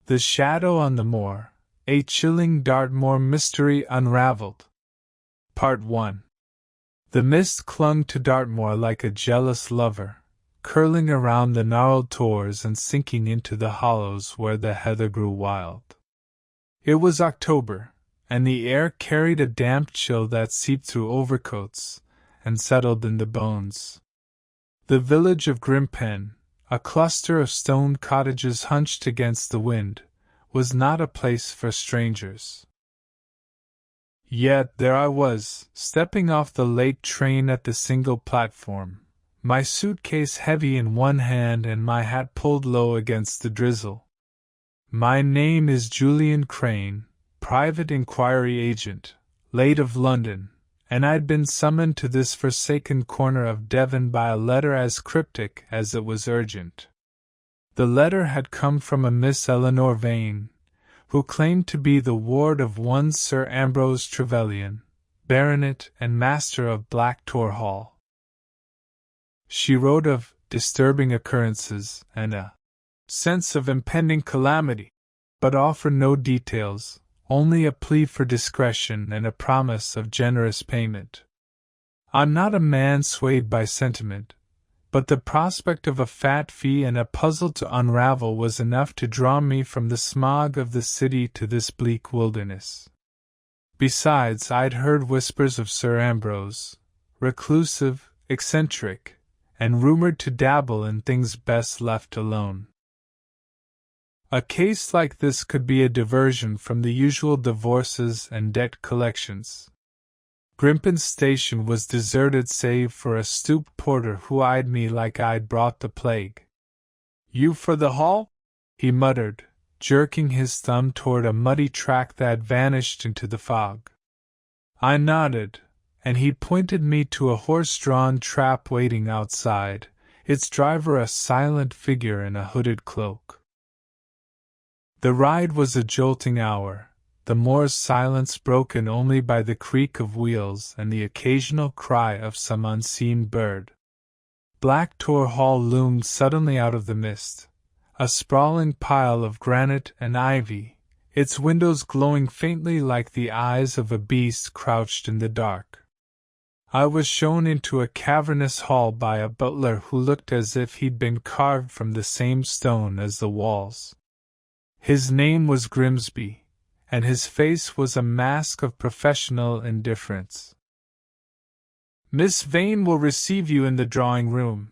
The Shadow on the Moor, a chilling Dartmoor mystery unraveled. Part 1. The mist clung to Dartmoor like a jealous lover, curling around the gnarled tors and sinking into the hollows where the heather grew wild. It was October, and the air carried a damp chill that seeped through overcoats and settled in the bones. The village of Grimpen, a cluster of stone cottages hunched against the wind, was not a place for strangers. Yet there I was, stepping off the late train at the single platform, my suitcase heavy in one hand and my hat pulled low against the drizzle. My name is Julian Crane, private inquiry agent, late of London, and I'd been summoned to this forsaken corner of Devon by a letter as cryptic as it was urgent. The letter had come from a Miss Eleanor Vane, who claimed to be the ward of one Sir Ambrose Trevelyan, Baronet and Master of Black Tor Hall. She wrote of disturbing occurrences and a sense of impending calamity, but offered no details, only a plea for discretion and a promise of generous payment. I'm not a man swayed by sentiment, but the prospect of a fat fee and a puzzle to unravel was enough to draw me from the smog of the city to this bleak wilderness. Besides, I'd heard whispers of Sir Ambrose, reclusive, eccentric, and rumored to dabble in things best left alone. A case like this could be a diversion from the usual divorces and debt collections. Grimpen station was deserted save for a stooped porter who eyed me like I'd brought the plague. "You for the hall?" he muttered, jerking his thumb toward a muddy track that vanished into the fog. I nodded, and he pointed me to a horse-drawn trap waiting outside, its driver a silent figure in a hooded cloak. The ride was a jolting hour, the moor's silence broken only by the creak of wheels and the occasional cry of some unseen bird. Black Tor Hall loomed suddenly out of the mist, a sprawling pile of granite and ivy, its windows glowing faintly like the eyes of a beast crouched in the dark. I was shown into a cavernous hall by a butler who looked as if he'd been carved from the same stone as the walls. His name was Grimsby, and his face was a mask of professional indifference. "Miss Vane will receive you in the drawing-room,"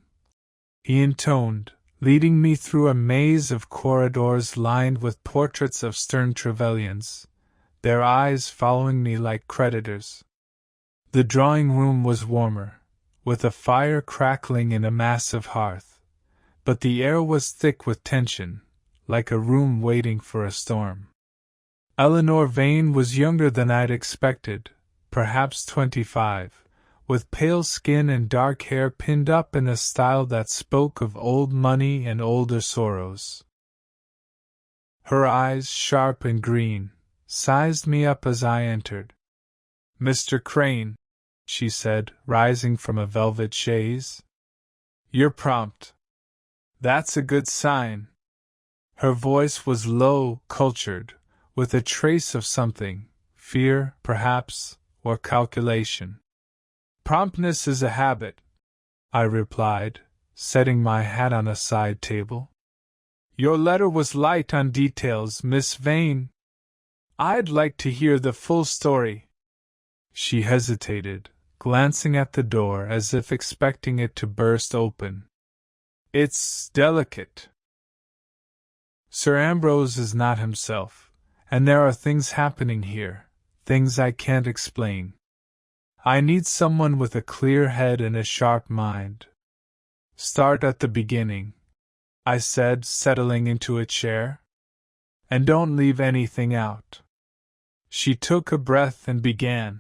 he intoned, leading me through a maze of corridors lined with portraits of stern Trevelyans, their eyes following me like creditors. The drawing-room was warmer, with a fire crackling in a massive hearth, but the air was thick with tension, like a room waiting for a storm. Eleanor Vane was younger than I'd expected, perhaps 25, with pale skin and dark hair pinned up in a style that spoke of old money and older sorrows. Her eyes, sharp and green, sized me up as I entered. "Mr. Crane," she said, rising from a velvet chaise. "You're prompt. That's a good sign." Her voice was low, cultured, with a trace of something, fear, perhaps, or calculation. "Promptness is a habit," I replied, setting my hat on a side table. "Your letter was light on details, Miss Vane. I'd like to hear the full story." She hesitated, glancing at the door as if expecting it to burst open. "It's delicate. Sir Ambrose is not himself, and there are things happening here, things I can't explain. I need someone with a clear head and a sharp mind." "Start at the beginning," I said, settling into a chair. "And don't leave anything out." She took a breath and began.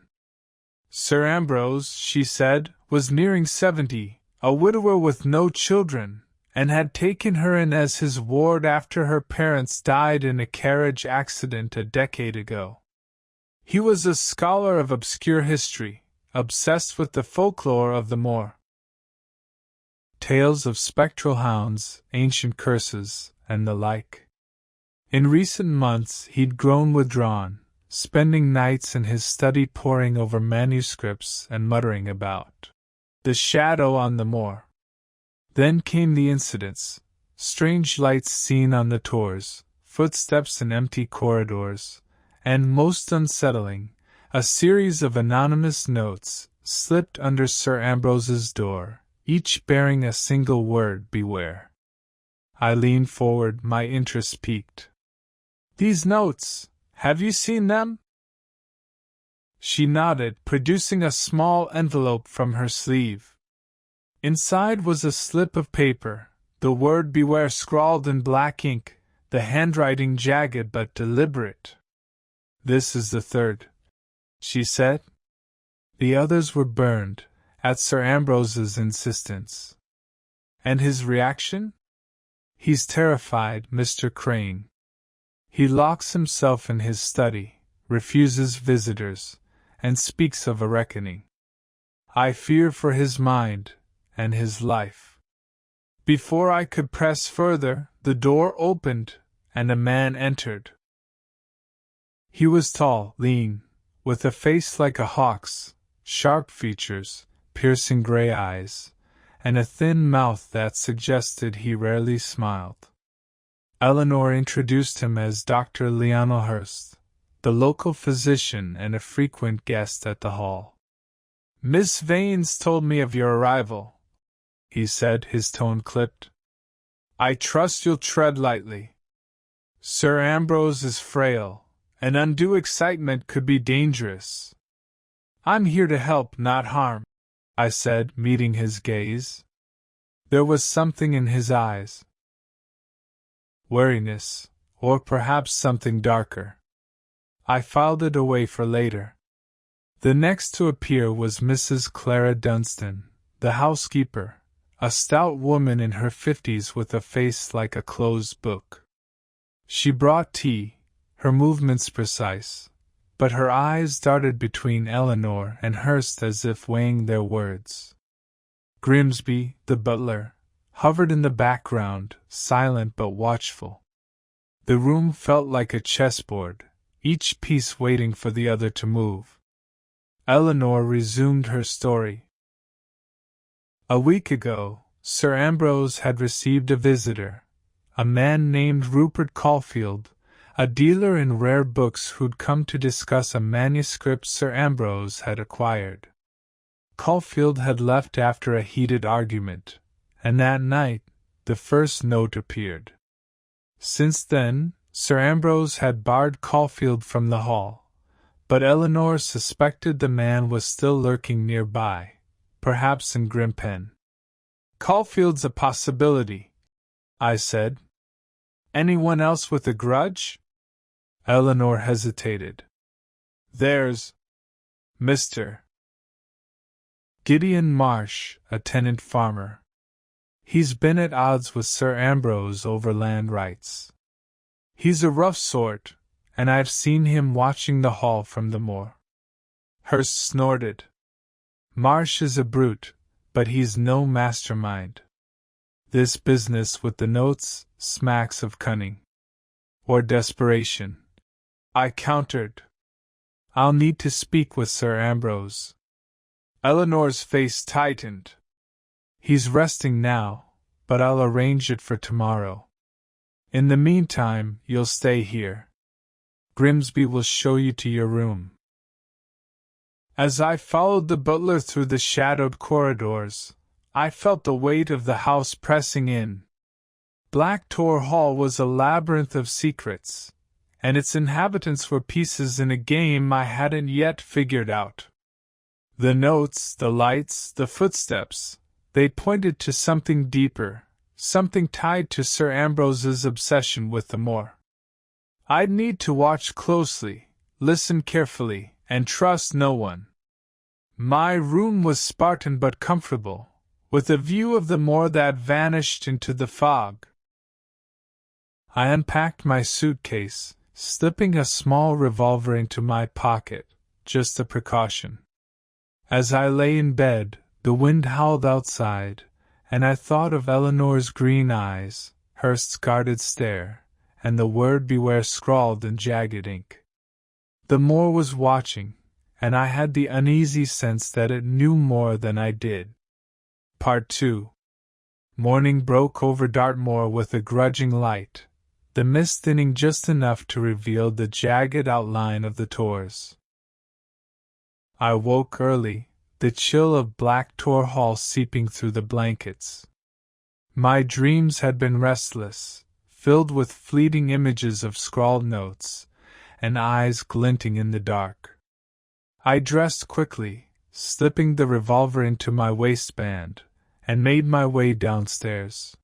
"Sir Ambrose," she said, "was nearing 70, a widower with no children, and had taken her in as his ward after her parents died in a carriage accident a decade ago. He was a scholar of obscure history, obsessed with the folklore of the Moor. Tales of spectral hounds, ancient curses, and the like. In recent months he'd grown withdrawn, spending nights in his study poring over manuscripts and muttering about the shadow on the moor. Then came the incidents, strange lights seen on the tours, footsteps in empty corridors, and, most unsettling, a series of anonymous notes slipped under Sir Ambrose's door, each bearing a single word, "Beware." I leaned forward, my interest piqued. "These notes, have you seen them?" She nodded, producing a small envelope from her sleeve. Inside was a slip of paper, the word "Beware" scrawled in black ink, the handwriting jagged but deliberate. "This is the third," she said. "The others were burned, at Sir Ambrose's insistence." "And his reaction?" "He's terrified, Mr. Crane. He locks himself in his study, refuses visitors, and speaks of a reckoning. I fear for his mind, and his life." Before I could press further, the door opened, and a man entered. He was tall, lean, with a face like a hawk's, sharp features, piercing gray eyes, and a thin mouth that suggested he rarely smiled. Eleanor introduced him as Dr. Lionel Hurst, the local physician and a frequent guest at the hall. "Miss Vanes told me of your arrival," he said, his tone clipped. "I trust you'll tread lightly. Sir Ambrose is frail, and undue excitement could be dangerous." "I'm here to help, not harm," I said, meeting his gaze. There was something in his eyes. Wariness, or perhaps something darker. I filed it away for later. The next to appear was Mrs. Clara Dunstan, the housekeeper, a stout woman in her 50s with a face like a closed book. She brought tea, her movements precise, but her eyes darted between Eleanor and Hurst as if weighing their words. Grimsby, the butler, hovered in the background, silent but watchful. The room felt like a chessboard, each piece waiting for the other to move. Eleanor resumed her story. A week ago, Sir Ambrose had received a visitor, a man named Rupert Caulfield, a dealer in rare books who'd come to discuss a manuscript Sir Ambrose had acquired. Caulfield had left after a heated argument, and that night, the first note appeared. Since then, Sir Ambrose had barred Caulfield from the hall, but Eleanor suspected the man was still lurking nearby, perhaps in Grimpen. "Caulfield's a possibility," I said. "Anyone else with a grudge?" Eleanor hesitated. "There's Mr. Gideon Marsh, a tenant farmer. He's been at odds with Sir Ambrose over land rights. He's a rough sort, and I've seen him watching the hall from the moor." Hurst snorted. "Marsh is a brute, but he's no mastermind. This business with the notes smacks of cunning. Or desperation," I countered. "I'll need to speak with Sir Ambrose." Eleanor's face tightened. "He's resting now, but I'll arrange it for tomorrow. In the meantime, you'll stay here. Grimsby will show you to your room." As I followed the butler through the shadowed corridors, I felt the weight of the house pressing in. Black Tor Hall was a labyrinth of secrets, and its inhabitants were pieces in a game I hadn't yet figured out. The notes, the lights, the footsteps, they pointed to something deeper, something tied to Sir Ambrose's obsession with the moor. I'd need to watch closely, listen carefully, and trust no one. My room was Spartan but comfortable, with a view of the moor that vanished into the fog. I unpacked my suitcase, slipping a small revolver into my pocket, just a precaution. As I lay in bed, the wind howled outside, and I thought of Eleanor's green eyes, Hurst's guarded stare, and the word beware scrawled in jagged ink. The Moor was watching, and I had the uneasy sense that it knew more than I did. Part 2. Morning broke over Dartmoor with a grudging light, the mist thinning just enough to reveal the jagged outline of the tors. I woke early, the chill of Black Tor Hall seeping through the blankets. My dreams had been restless, filled with fleeting images of scrawled notes, and eyes glinting in the dark. I dressed quickly, slipping the revolver into my waistband, and made my way downstairs.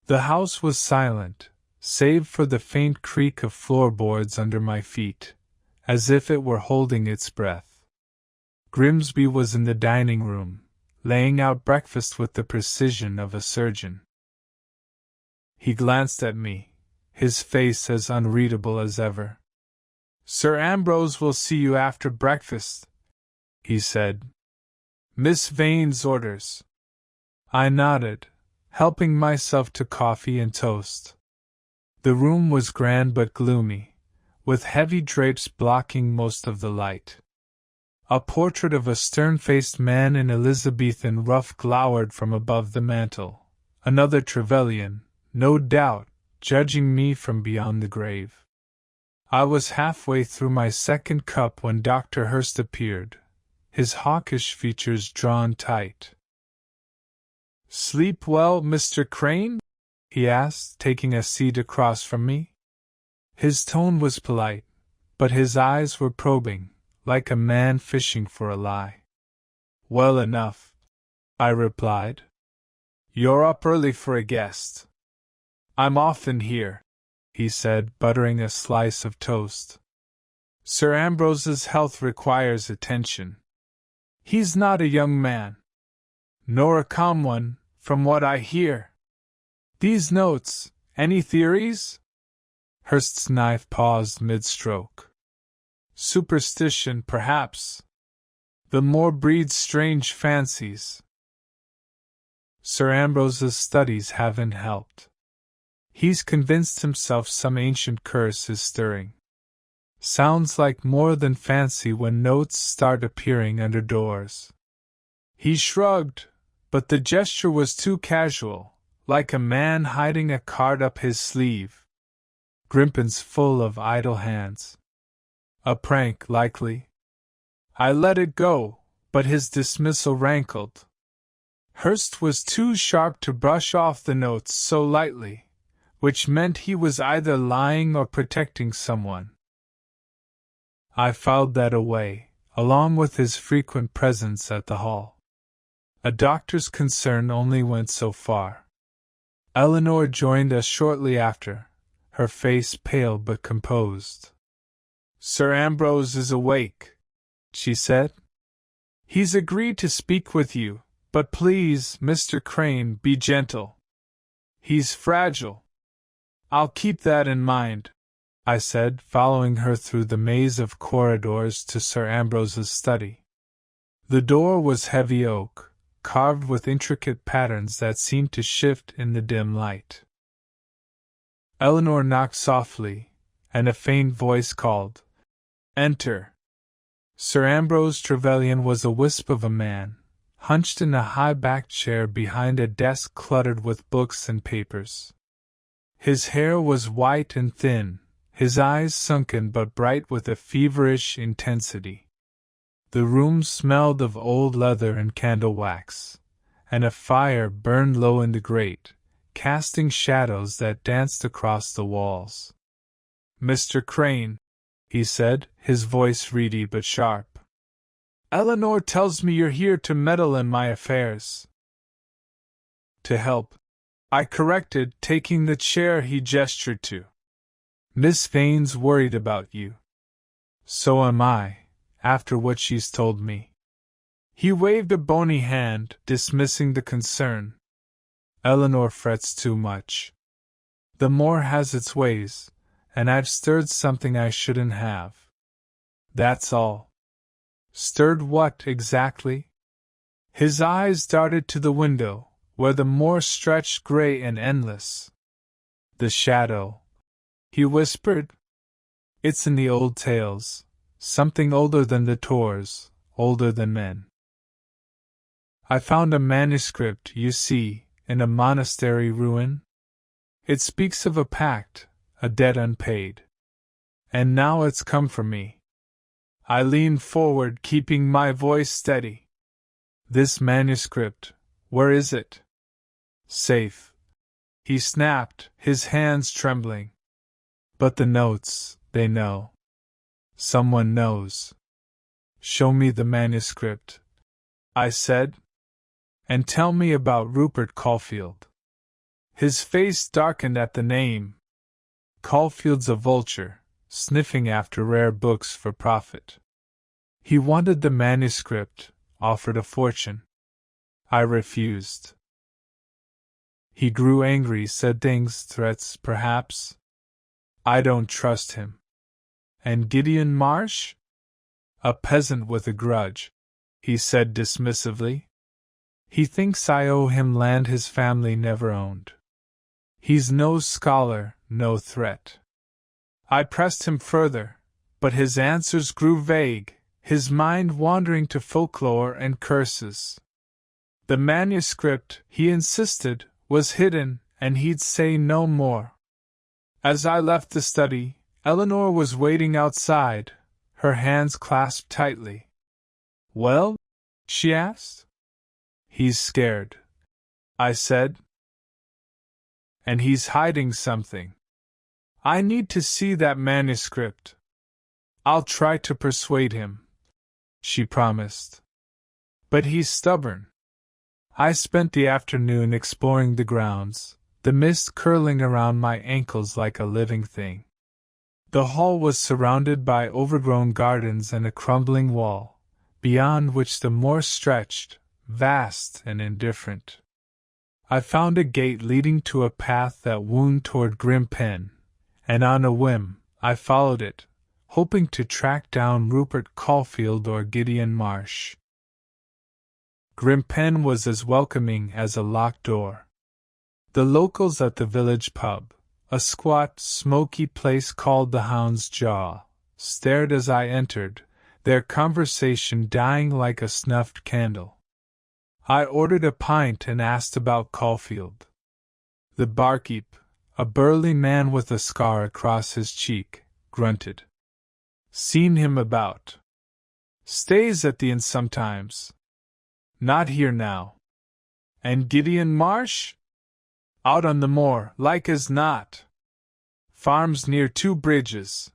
The house was silent, save for the faint creak of floorboards under my feet, as if it were holding its breath. Grimsby was in the dining room, laying out breakfast with the precision of a surgeon. He glanced at me, his face as unreadable as ever. "Sir Ambrose will see you after breakfast," he said. "Miss Vane's orders." I nodded, helping myself to coffee and toast. The room was grand but gloomy, with heavy drapes blocking most of the light. A portrait of a stern-faced man in Elizabethan ruff glowered from above the mantel, another Trevelyan, no doubt, judging me from beyond the grave. I was halfway through my second cup when Dr. Hurst appeared, his hawkish features drawn tight. "Sleep well, Mr. Crane?" he asked, taking a seat across from me. His tone was polite, but his eyes were probing, like a man fishing for a lie. "Well enough," I replied. "You're up early for a guest." "I'm often here," he said, buttering a slice of toast. "Sir Ambrose's health requires attention. He's not a young man, nor a calm one, from what I hear. These notes, any theories?" Hurst's knife paused mid-stroke. "Superstition, perhaps. The Moor breeds strange fancies. Sir Ambrose's studies haven't helped. He's convinced himself some ancient curse is stirring. Sounds like more than fancy when notes start appearing under doors." He shrugged, but the gesture was too casual, like a man hiding a card up his sleeve. Grimpen's full of idle hands. A prank, likely. I let it go, but his dismissal rankled. Hurst was too sharp to brush off the notes so lightly, which meant he was either lying or protecting someone. I filed that away, along with his frequent presence at the hall. A doctor's concern only went so far. Eleanor joined us shortly after, her face pale but composed. "Sir Ambrose is awake," she said. "He's agreed to speak with you, but please, Mr. Crane, be gentle. He's fragile." "I'll keep that in mind," I said, following her through the maze of corridors to Sir Ambrose's study. The door was heavy oak, carved with intricate patterns that seemed to shift in the dim light. Eleanor knocked softly, and a faint voice called, "Enter." Sir Ambrose Trevelyan was a wisp of a man, hunched in a high-backed chair behind a desk cluttered with books and papers. His hair was white and thin, his eyes sunken but bright with a feverish intensity. The room smelled of old leather and candle wax, and a fire burned low in the grate, casting shadows that danced across the walls. "Mr. Crane," he said, his voice reedy but sharp. "Eleanor tells me you're here to meddle in my affairs." "To help," I corrected, taking the chair he gestured to. "Miss Vane's worried about you." "So am I, after what she's told me." He waved a bony hand, dismissing the concern. "Eleanor frets too much. The Moor has its ways, and I've stirred something I shouldn't have. That's all." "Stirred what, exactly?" His eyes darted to the window, where the moor stretched gray and endless. "The shadow," he whispered. It's in the old tales, something older than the Tors, older than men. I found a manuscript, you see, in a monastery ruin. It speaks of a pact, a debt unpaid. And now it's come for me. I leaned forward, keeping my voice steady. This manuscript, where is it? Safe, he snapped, his hands trembling. But the notes, they know. Someone knows. Show me the manuscript, I said. And tell me about Rupert Caulfield. His face darkened at the name. Caulfield's a vulture, sniffing after rare books for profit. He wanted the manuscript, offered a fortune. I refused. He grew angry, said things, threats, perhaps. I don't trust him. And Gideon Marsh? A peasant with a grudge, he said dismissively. He thinks I owe him land his family never owned. He's no scholar, no threat. I pressed him further, but his answers grew vague, his mind wandering to folklore and curses. The manuscript, he insisted, was hidden, and he'd say no more. As I left the study, Eleanor was waiting outside, her hands clasped tightly. Well? She asked. He's scared, I said. And he's hiding something. I need to see that manuscript. I'll try to persuade him, she promised. But he's stubborn. I spent the afternoon exploring the grounds, the mist curling around my ankles like a living thing. The hall was surrounded by overgrown gardens and a crumbling wall, beyond which the moor stretched, vast and indifferent. I found a gate leading to a path that wound toward Grimpen, and on a whim, I followed it, hoping to track down Rupert Caulfield or Gideon Marsh. Grimpen was as welcoming as a locked door. The locals at the village pub, a squat, smoky place called the Hound's Jaw, stared as I entered, their conversation dying like a snuffed candle. I ordered a pint and asked about Caulfield. The barkeep, a burly man with a scar across his cheek, grunted. Seen him about. Stays at the inn sometimes. Not here now. And Gideon Marsh? Out on the moor, like as not. Farms near 2 bridges.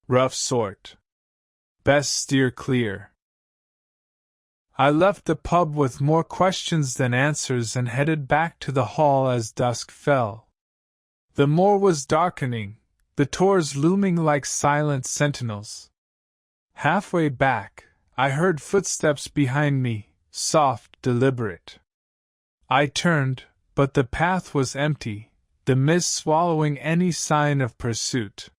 Rough sort. Best steer clear. I left the pub with more questions than answers and headed back to the hall as dusk fell. The moor was darkening, the tors looming like silent sentinels. Halfway back, I heard footsteps behind me, soft, deliberate. I turned, but the path was empty, the mist swallowing any sign of pursuit.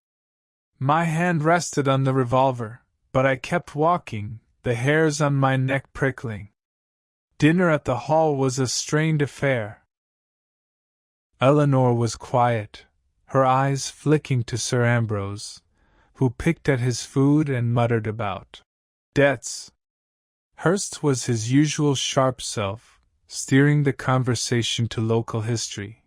My hand rested on the revolver, but I kept walking, the hairs on my neck prickling. Dinner at the hall was a strained affair. Eleanor was quiet, her eyes flicking to Sir Ambrose, who picked at his food and muttered about debts. Hurst was his usual sharp self, steering the conversation to local history,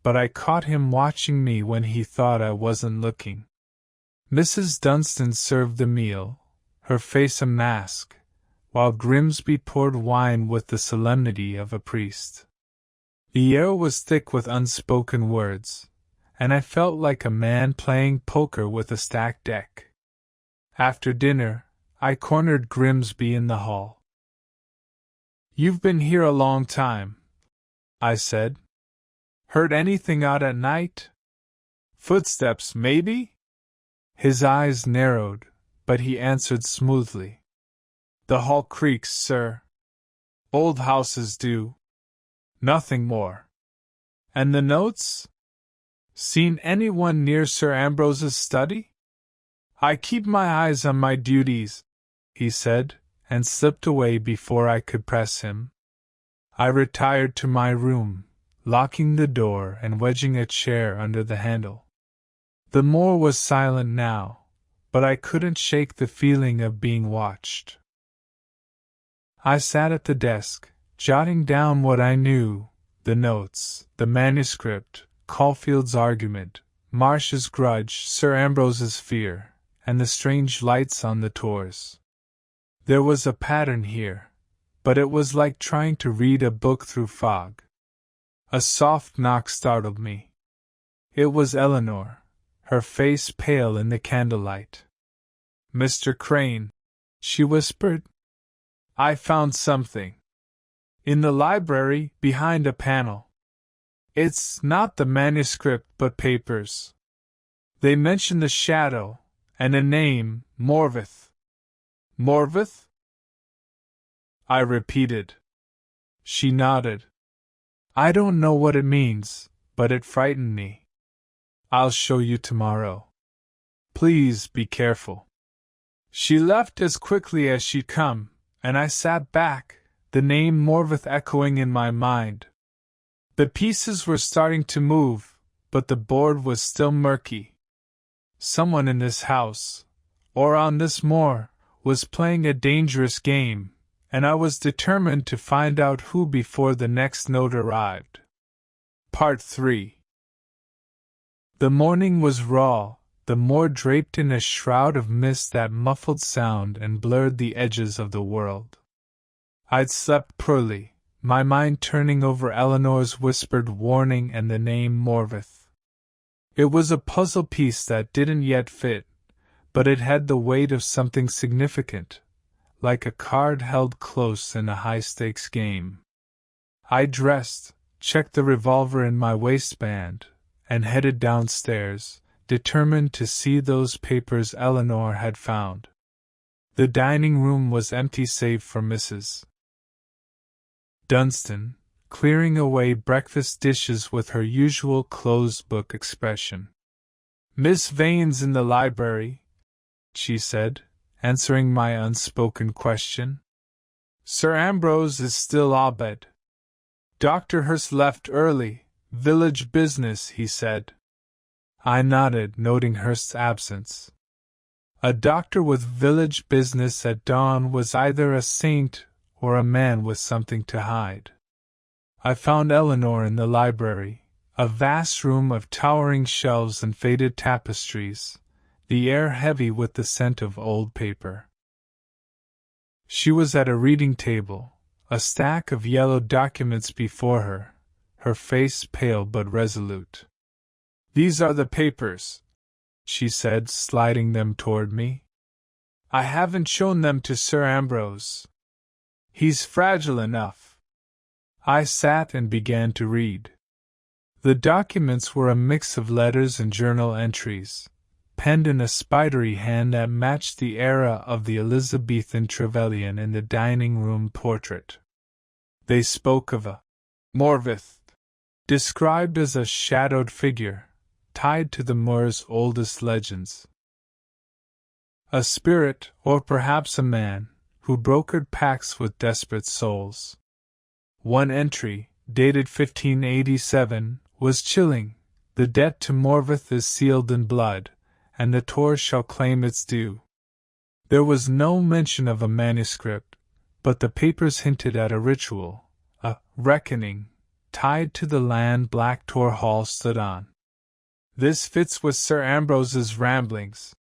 but I caught him watching me when he thought I wasn't looking. Mrs. Dunstan served the meal, her face a mask, while Grimsby poured wine with the solemnity of a priest. The air was thick with unspoken words, and I felt like a man playing poker with a stacked deck. After dinner, I cornered Grimsby in the hall. "You've been here a long time," I said. "Heard anything out at night? Footsteps, maybe?" His eyes narrowed, but he answered smoothly. "The hall creaks, sir. Old houses do. Nothing more." "And the notes? Seen anyone near Sir Ambrose's study?" "I keep my eyes on my duties," he said, and slipped away before I could press him. I retired to my room, locking the door and wedging a chair under the handle. The moor was silent now, but I couldn't shake the feeling of being watched. I sat at the desk, jotting down what I knew, the notes, the manuscript, Caulfield's argument, Marsh's grudge, Sir Ambrose's fear, and the strange lights on the tors. There was a pattern here, but it was like trying to read a book through fog. A soft knock startled me. It was Eleanor, her face pale in the candlelight. "Mr. Crane," she whispered. "I found something. In the library, behind a panel. It's not the manuscript but papers. They mention the shadow, and a name, Morvith." "Morvith?" I repeated. She nodded. "I don't know what it means, but it frightened me. I'll show you tomorrow. Please be careful." She left as quickly as she'd come, and I sat back, the name Morvith echoing in my mind. The pieces were starting to move, but the board was still murky. Someone in this house, or on this moor, was playing a dangerous game, and I was determined to find out who before the next note arrived. Part 3. The morning was raw, the moor draped in a shroud of mist that muffled sound and blurred the edges of the world. I'd slept poorly, my mind turning over Eleanor's whispered warning and the name Morvith. It was a puzzle piece that didn't yet fit, but it had the weight of something significant, like a card held close in a high-stakes game. I dressed, checked the revolver in my waistband, and headed downstairs, determined to see those papers Eleanor had found. The dining room was empty save for Mrs. Dunstan, clearing away breakfast dishes with her usual closed-book expression. "Miss Vane's in the library," she said, answering my unspoken question. "Sir Ambrose is still abed. Dr. Hurst left early, village business, he said." I nodded, noting Hurst's absence. A doctor with village business at dawn was either a saint or a man with something to hide. I found Eleanor in the library, a vast room of towering shelves and faded tapestries, the air heavy with the scent of old paper. She was at a reading table, a stack of yellow documents before her, her face pale but resolute. "These are the papers," she said, sliding them toward me. "I haven't shown them to Sir Ambrose. He's fragile enough." I sat and began to read. The documents were a mix of letters and journal entries, penned in a spidery hand that matched the era of the Elizabethan Trevelyan in the dining-room portrait. They spoke of a Morvith, described as a shadowed figure, tied to the moor's oldest legends. A spirit, or perhaps a man, who brokered pacts with desperate souls. One entry, dated 1587, was chilling. "The debt to Morvith is sealed in blood, and the tor shall claim its due." There was no mention of a manuscript, but the papers hinted at a ritual, a reckoning, tied to the land Black Tor Hall stood on. "This fits with Sir Ambrose's ramblings,"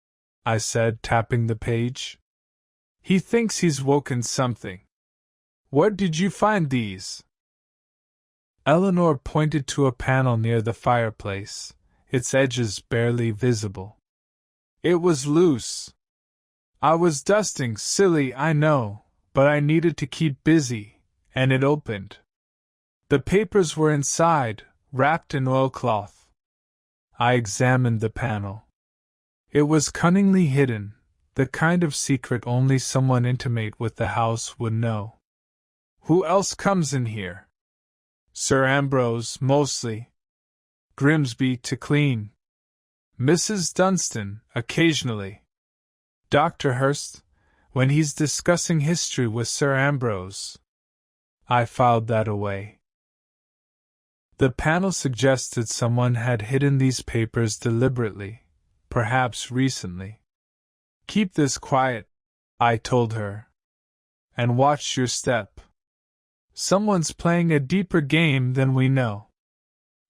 I said, tapping the page. "He thinks he's woken something. Where did you find these?" Eleanor pointed to a panel near the fireplace, its edges barely visible. "It was loose. I was dusting, silly, I know, but I needed to keep busy, and it opened. The papers were inside, wrapped in oilcloth." I examined the panel. It was cunningly hidden, the kind of secret only someone intimate with the house would know. "Who else comes in here?" "Sir Ambrose, mostly. Grimsby to clean. Mrs. Dunstan, occasionally. Dr. Hurst, when he's discussing history with Sir Ambrose." I filed that away. The panel suggested someone had hidden these papers deliberately, perhaps recently. Keep this quiet, I told her. And watch your step. Someone's playing a deeper game than we know.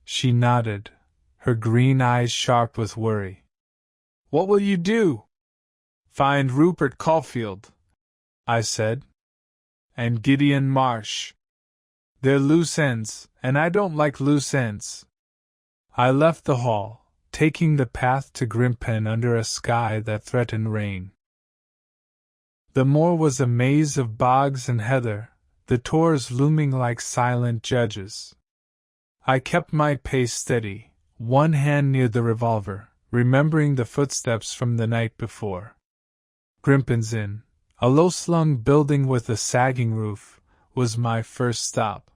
She nodded, her green eyes sharp with worry. What will you do? Find Rupert Caulfield, I said. And Gideon Marsh. They're loose ends, and I don't like loose ends. I left the hall, taking the path to Grimpen under a sky that threatened rain. The moor was a maze of bogs and heather, the tors looming like silent judges. I kept my pace steady, one hand near the revolver, remembering the footsteps from the night before. Grimpen's Inn, a low-slung building with a sagging roof, was my first stop.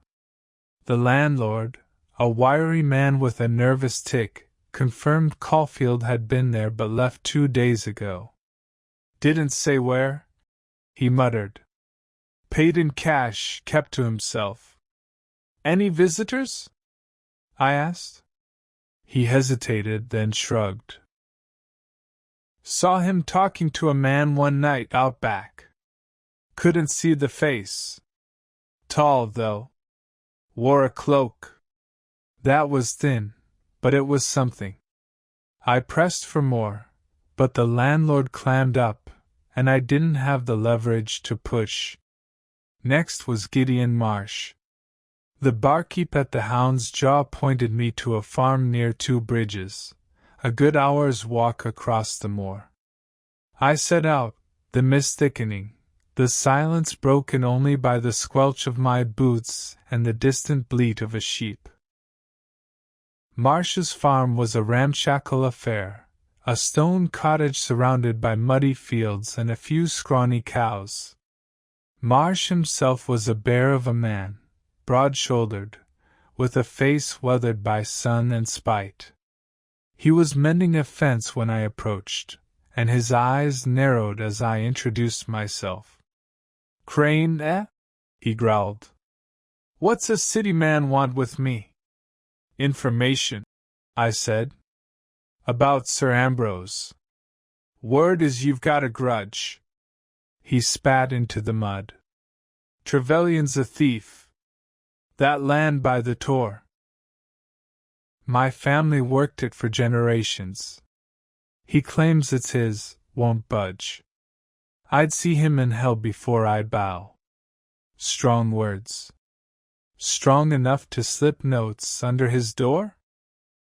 The landlord, a wiry man with a nervous tic, confirmed Caulfield had been there but left 2 days ago. Didn't say where? He muttered. Paid in cash, kept to himself. Any visitors? I asked. He hesitated, then shrugged. Saw him talking to a man one night out back. Couldn't see the face. Tall, though. Wore a cloak. That was thin, but it was something. I pressed for more, but the landlord clammed up, and I didn't have the leverage to push. Next was Gideon Marsh. The barkeep at the Hound's Jaw pointed me to a farm near 2 bridges, a good hour's walk across the moor. I set out, the mist thickening, the silence broken only by the squelch of my boots and the distant bleat of a sheep. Marsh's farm was a ramshackle affair, a stone cottage surrounded by muddy fields and a few scrawny cows. Marsh himself was a bear of a man, broad-shouldered, with a face weathered by sun and spite. He was mending a fence when I approached, and his eyes narrowed as I introduced myself. Crane, eh? He growled. What's a city man want with me? Information, I said. About Sir Ambrose. Word is you've got a grudge. He spat into the mud. Trevelyan's a thief. That land by the Tor. My family worked it for generations. He claims it's his, won't budge. I'd see him in hell before I'd bow. Strong words. Strong enough to slip notes under his door?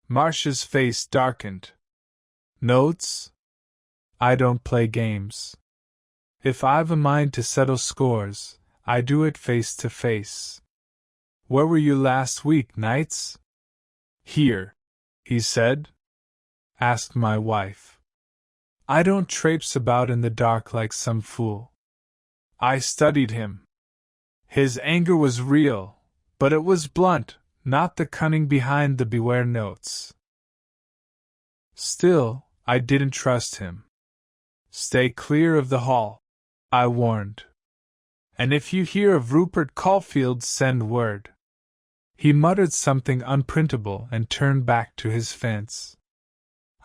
Marsh's face darkened. Notes? I don't play games. If I've a mind to settle scores, I do it face to face. Where were you last week, Knights? Here, he said. Asked my wife. I don't traipse about in the dark like some fool. I studied him. His anger was real, but it was blunt, not the cunning behind the beware notes. Still, I didn't trust him. Stay clear of the hall, I warned. And if you hear of Rupert Caulfield, send word. He muttered something unprintable and turned back to his fence.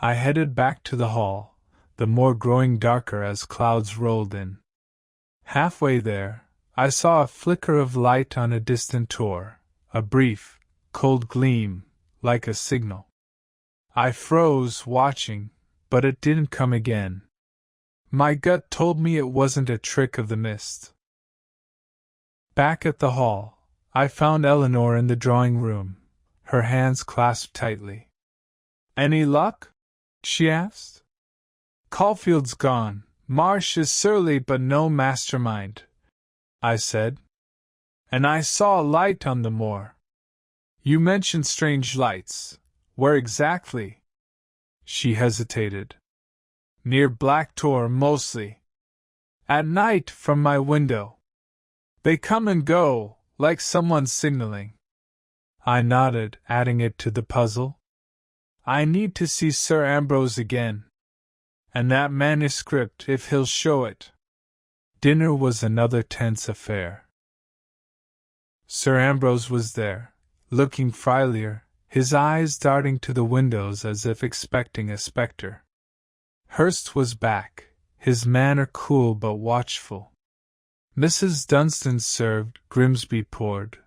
I headed back to the hall, the moor growing darker as clouds rolled in. Halfway there, I saw a flicker of light on a distant tor, a brief, cold gleam, like a signal. I froze, watching, but it didn't come again. My gut told me it wasn't a trick of the mist. Back at the hall, I found Eleanor in the drawing room, her hands clasped tightly. Any luck? She asked. Caulfield's gone. Marsh is surly but no mastermind, I said. And I saw a light on the moor. You mentioned strange lights. Where exactly? She hesitated. Near Black Tor, mostly. At night, from my window. They come and go, like someone signaling. I nodded, adding it to the puzzle. I need to see Sir Ambrose again. And that manuscript, if he'll show it. Dinner was another tense affair. Sir Ambrose was there, looking friendlier, his eyes darting to the windows as if expecting a spectre. Hurst was back, his manner cool but watchful. Mrs. Dunstan served, Grimsby poured,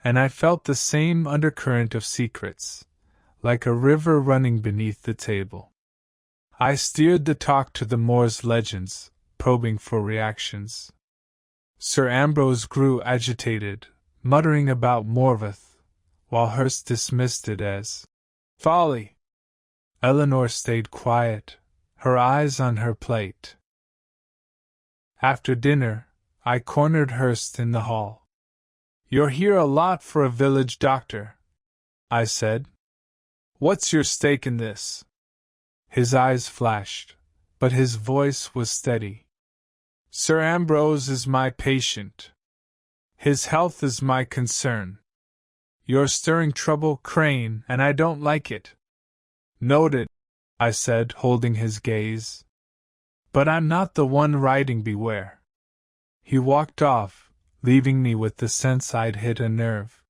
and I felt the same undercurrent of secrets, like a river running beneath the table. I steered the talk to the Moor's legends, probing for reactions. Sir Ambrose grew agitated, muttering about Morveth, while Hurst dismissed it as folly. Eleanor stayed quiet, her eyes on her plate. After dinner, I cornered Hurst in the hall. "You're here a lot for a village doctor," I said. "What's your stake in this?" His eyes flashed, but his voice was steady. "Sir Ambrose is my patient. His health is my concern. You're stirring trouble, Crane, and I don't like it." "Noted," I said, holding his gaze. "But I'm not the one writing beware." He walked off, leaving me with the sense I'd hit a nerve.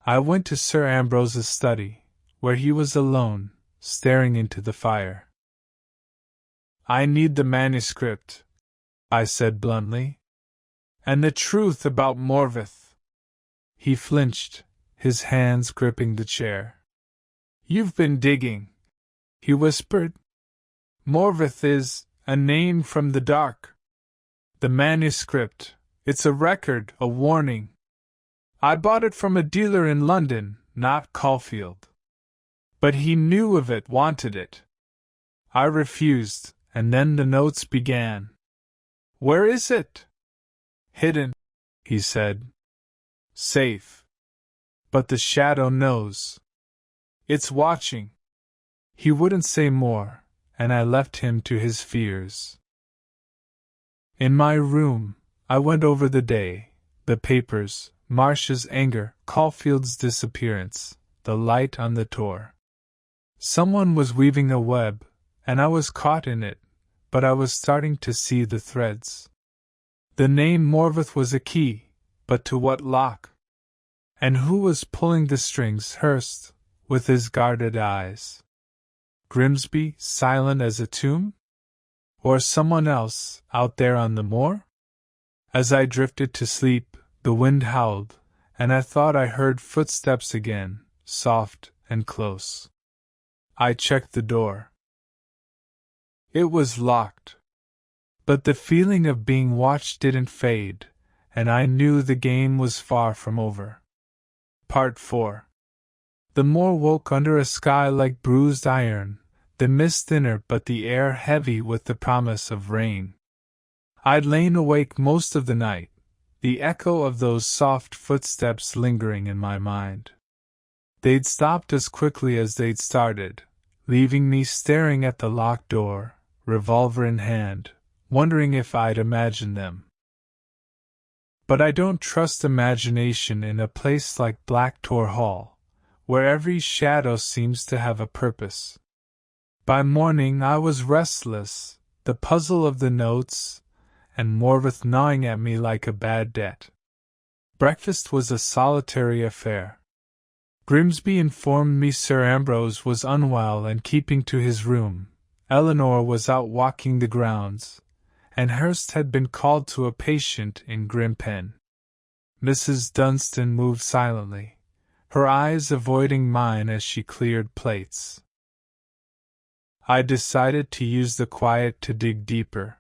I went to Sir Ambrose's study, where he was alone, staring into the fire. "I need the manuscript," I said bluntly. "And the truth about Morveth." He flinched, his hands gripping the chair. "You've been digging," he whispered. "Morveth is a name from the dark. The manuscript, it's a record, a warning. I bought it from a dealer in London, not Caulfield. But he knew of it, wanted it. I refused, and then the notes began. 'Where is it?' 'Hidden,' he said. 'Safe. But the shadow knows. It's watching.' He wouldn't say more, and I left him to his fears. In my room, I went over the day, the papers, Marcia's anger, Caulfield's disappearance, the light on the Tor. Someone was weaving a web, and I was caught in it, but I was starting to see the threads. The name Morveth was a key, but to what lock? And who was pulling the strings? Hurst, with his guarded eyes. Grimsby, silent as a tomb? Or someone else, out there on the moor? As I drifted to sleep, the wind howled, and I thought I heard footsteps again, soft and close. I checked the door. It was locked. But the feeling of being watched didn't fade, and I knew the game was far from over. Part 4. The moor woke under a sky like bruised iron, the mist thinner but the air heavy with the promise of rain. I'd lain awake most of the night, the echo of those soft footsteps lingering in my mind. They'd stopped as quickly as they'd started, leaving me staring at the locked door, revolver in hand, wondering if I'd imagined them. But I don't trust imagination in a place like Black Tor Hall, where every shadow seems to have a purpose. By morning I was restless, the puzzle of the notes, and Morveth gnawing at me like a bad debt. Breakfast was a solitary affair. Grimsby informed me Sir Ambrose was unwell and keeping to his room, Eleanor was out walking the grounds, and Hurst had been called to a patient in Grimpen. Mrs. Dunstan moved silently, her eyes avoiding mine as she cleared plates. I decided to use the quiet to dig deeper.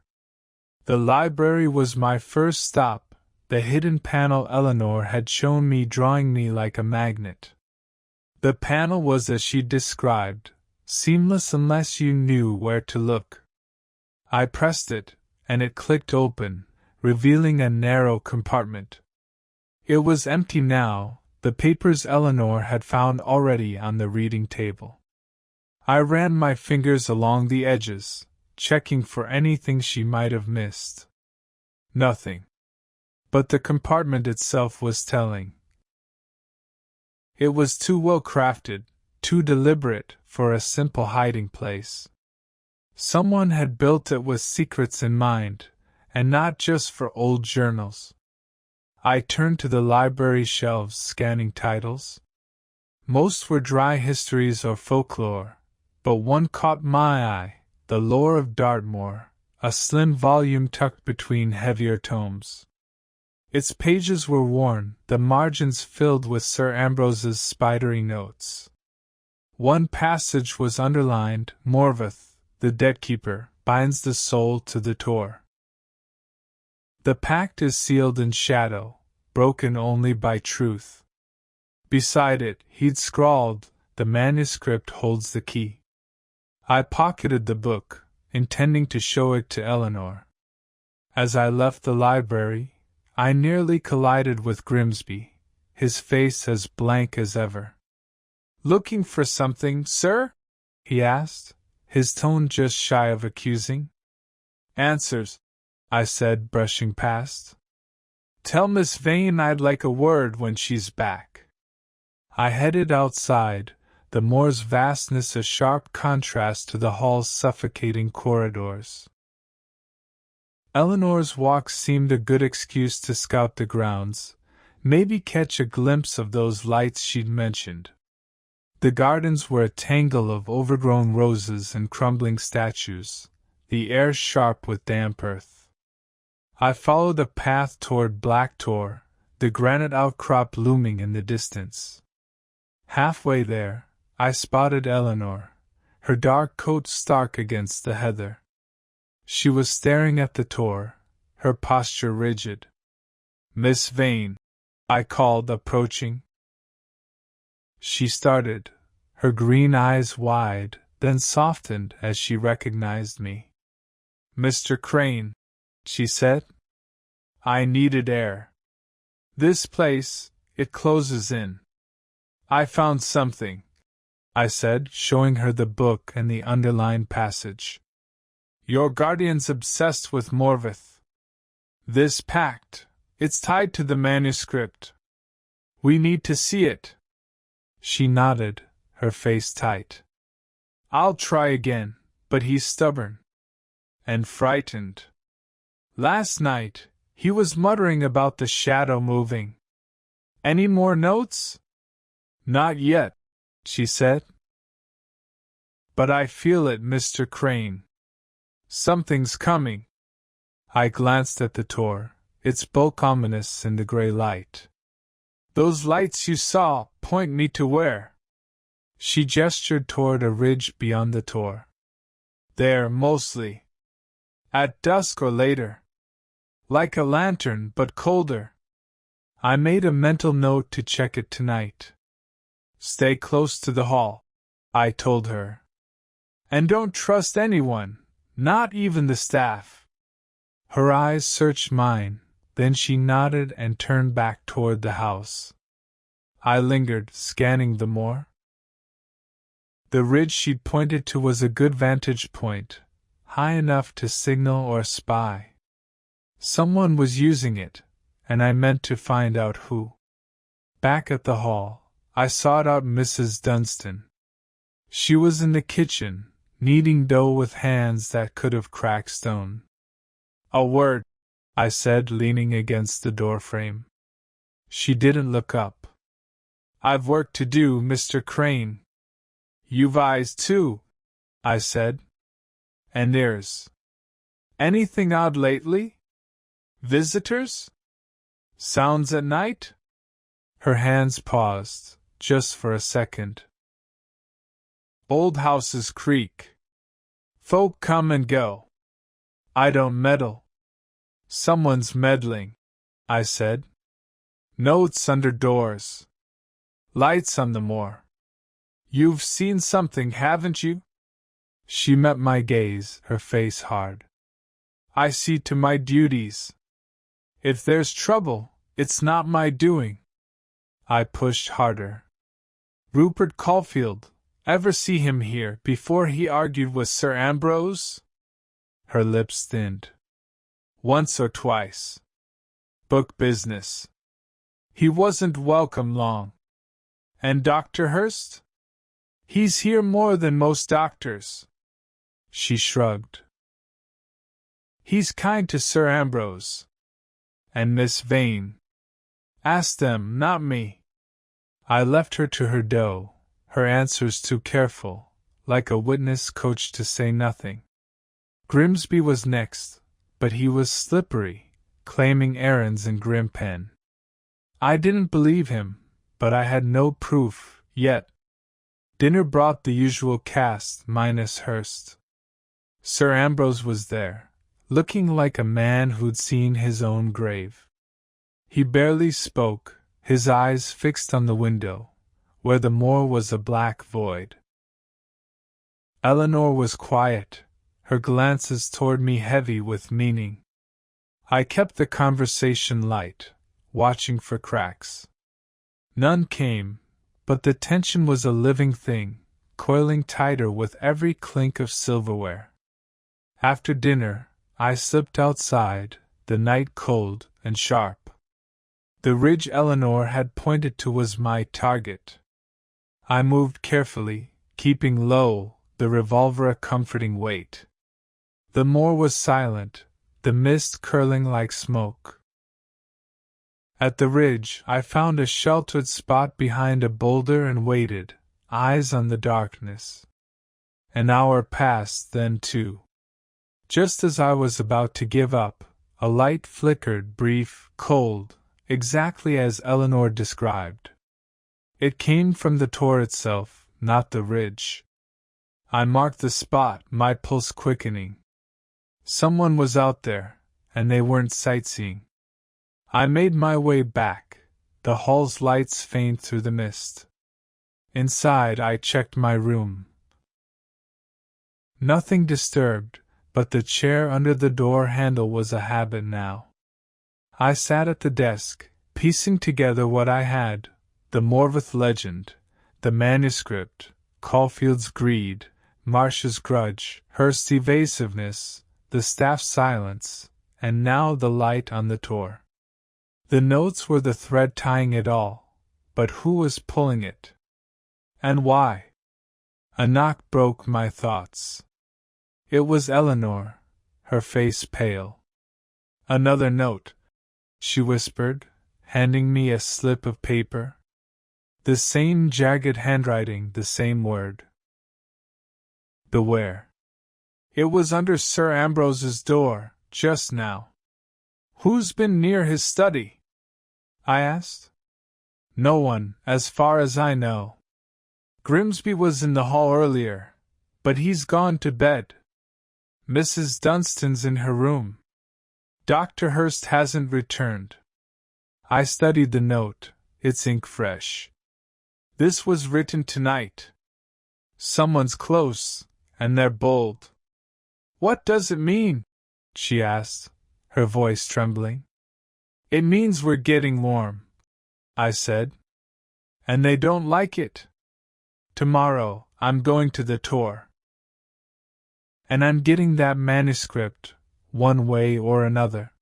The library was my first stop, the hidden panel Eleanor had shown me drawing me like a magnet. The panel was as she described, seamless unless you knew where to look. I pressed it, and it clicked open, revealing a narrow compartment. It was empty now, the papers Eleanor had found already on the reading table. I ran my fingers along the edges, checking for anything she might have missed. Nothing. But the compartment itself was telling. It was too well crafted, too deliberate for a simple hiding place. Someone had built it with secrets in mind, and not just for old journals. I turned to the library shelves, scanning titles. Most were dry histories or folklore, but one caught my eye, The Lore of Dartmoor, a slim volume tucked between heavier tomes. Its pages were worn, the margins filled with Sir Ambrose's spidery notes. One passage was underlined, Morveth, the debt-keeper, binds the soul to the Tor. The pact is sealed in shadow, broken only by truth. Beside it, he'd scrawled, the manuscript holds the key. I pocketed the book, intending to show it to Eleanor. As I left the library, I nearly collided with Grimsby, his face as blank as ever. "Looking for something, sir?" he asked, his tone just shy of accusing. "Answers," I said, brushing past. "Tell Miss Vane I'd like a word when she's back." I headed outside, the moor's vastness a sharp contrast to the hall's suffocating corridors. Eleanor's walk seemed a good excuse to scout the grounds, maybe catch a glimpse of those lights she'd mentioned. The gardens were a tangle of overgrown roses and crumbling statues, the air sharp with damp earth. I followed a path toward Black Tor, the granite outcrop looming in the distance. Halfway there, I spotted Eleanor, her dark coat stark against the heather. She was staring at the Tor, her posture rigid. "Miss Vane," I called, approaching. She started, her green eyes wide, then softened as she recognized me. "Mr. Crane," she said. "I needed air. This place, it closes in." "I found something," I said, showing her the book and the underlined passage. "Your guardian's obsessed with Morveth. This pact, it's tied to the manuscript. We need to see it." She nodded, her face tight. "I'll try again, but he's stubborn. And frightened. Last night, he was muttering about the shadow moving. Any more notes?" "Not yet," she said. "But I feel it, Mr. Crane. Something's coming." I glanced at the Tor, its bulk ominous in the gray light. "Those lights you saw point me to where?" She gestured toward a ridge beyond the Tor. "There, mostly. At dusk or later. Like a lantern, but colder." I made a mental note to check it tonight. "Stay close to the hall," I told her. "And don't trust anyone. Not even the staff." Her eyes searched mine, then she nodded and turned back toward the house. I lingered, scanning the moor. The ridge she'd pointed to was a good vantage point, high enough to signal or spy. Someone was using it, and I meant to find out who. Back at the hall, I sought out Mrs. Dunstan. She was in the kitchen, kneading dough with hands that could have cracked stone. "A word," I said, leaning against the doorframe. She didn't look up. "I've work to do, Mr. Crane." "You've eyes too," I said. "And ears. Anything odd lately? Visitors? Sounds at night?" Her hands paused, just for a second. "Old houses creak. Folk come and go. I don't meddle." "Someone's meddling," I said. "Notes under doors. Lights on the moor. You've seen something, haven't you?" She met my gaze, her face hard. "I see to my duties. If there's trouble, it's not my doing." I pushed harder. "Rupert Caulfield, ever see him here before he argued with Sir Ambrose?" Her lips thinned. "Once or twice. Book business. He wasn't welcome long." "And Dr. Hurst?" "He's here more than most doctors." She shrugged. "He's kind to Sir Ambrose. And Miss Vane. Ask them, not me." I left her to her dough, her answers too careful, like a witness coached to say nothing. Grimsby was next, but he was slippery, claiming errands in Grimpen. I didn't believe him, but I had no proof, yet. Dinner brought the usual cast, minus Hurst. Sir Ambrose was there, looking like a man who'd seen his own grave. He barely spoke, his eyes fixed on the window, where the moor was a black void. Eleanor was quiet, her glances toward me heavy with meaning. I kept the conversation light, watching for cracks. None came, but the tension was a living thing, coiling tighter with every clink of silverware. After dinner, I slipped outside, the night cold and sharp. The ridge Eleanor had pointed to was my target. I moved carefully, keeping low, the revolver a comforting weight. The moor was silent, the mist curling like smoke. At the ridge, I found a sheltered spot behind a boulder and waited, eyes on the darkness. An hour passed, then two. Just as I was about to give up, a light flickered, brief, cold, exactly as Eleanor described. It came from the tor itself, not the ridge. I marked the spot, my pulse quickening. Someone was out there, and they weren't sightseeing. I made my way back, the hall's lights faint through the mist. Inside, I checked my room. Nothing disturbed, but the chair under the door handle was a habit now. I sat at the desk, piecing together what I had, the Morveth legend, the manuscript, Caulfield's greed, Marsh's grudge, Hurst's evasiveness, the staff's silence, and now the light on the tor. The notes were the thread tying it all, but who was pulling it? And why? A knock broke my thoughts. It was Eleanor, her face pale. Another note, she whispered, handing me a slip of paper. The same jagged handwriting, the same word. Beware. It was under Sir Ambrose's door, just now. Who's been near his study? I asked. No one, as far as I know. Grimsby was in the hall earlier, but he's gone to bed. Mrs. Dunstan's in her room. Dr. Hurst hasn't returned. I studied the note, its ink fresh. This was written tonight. Someone's close, and they're bold. What does it mean? She asked, her voice trembling. It means we're getting warm, I said. And they don't like it. Tomorrow, I'm going to the tor. And I'm getting that manuscript, one way or another.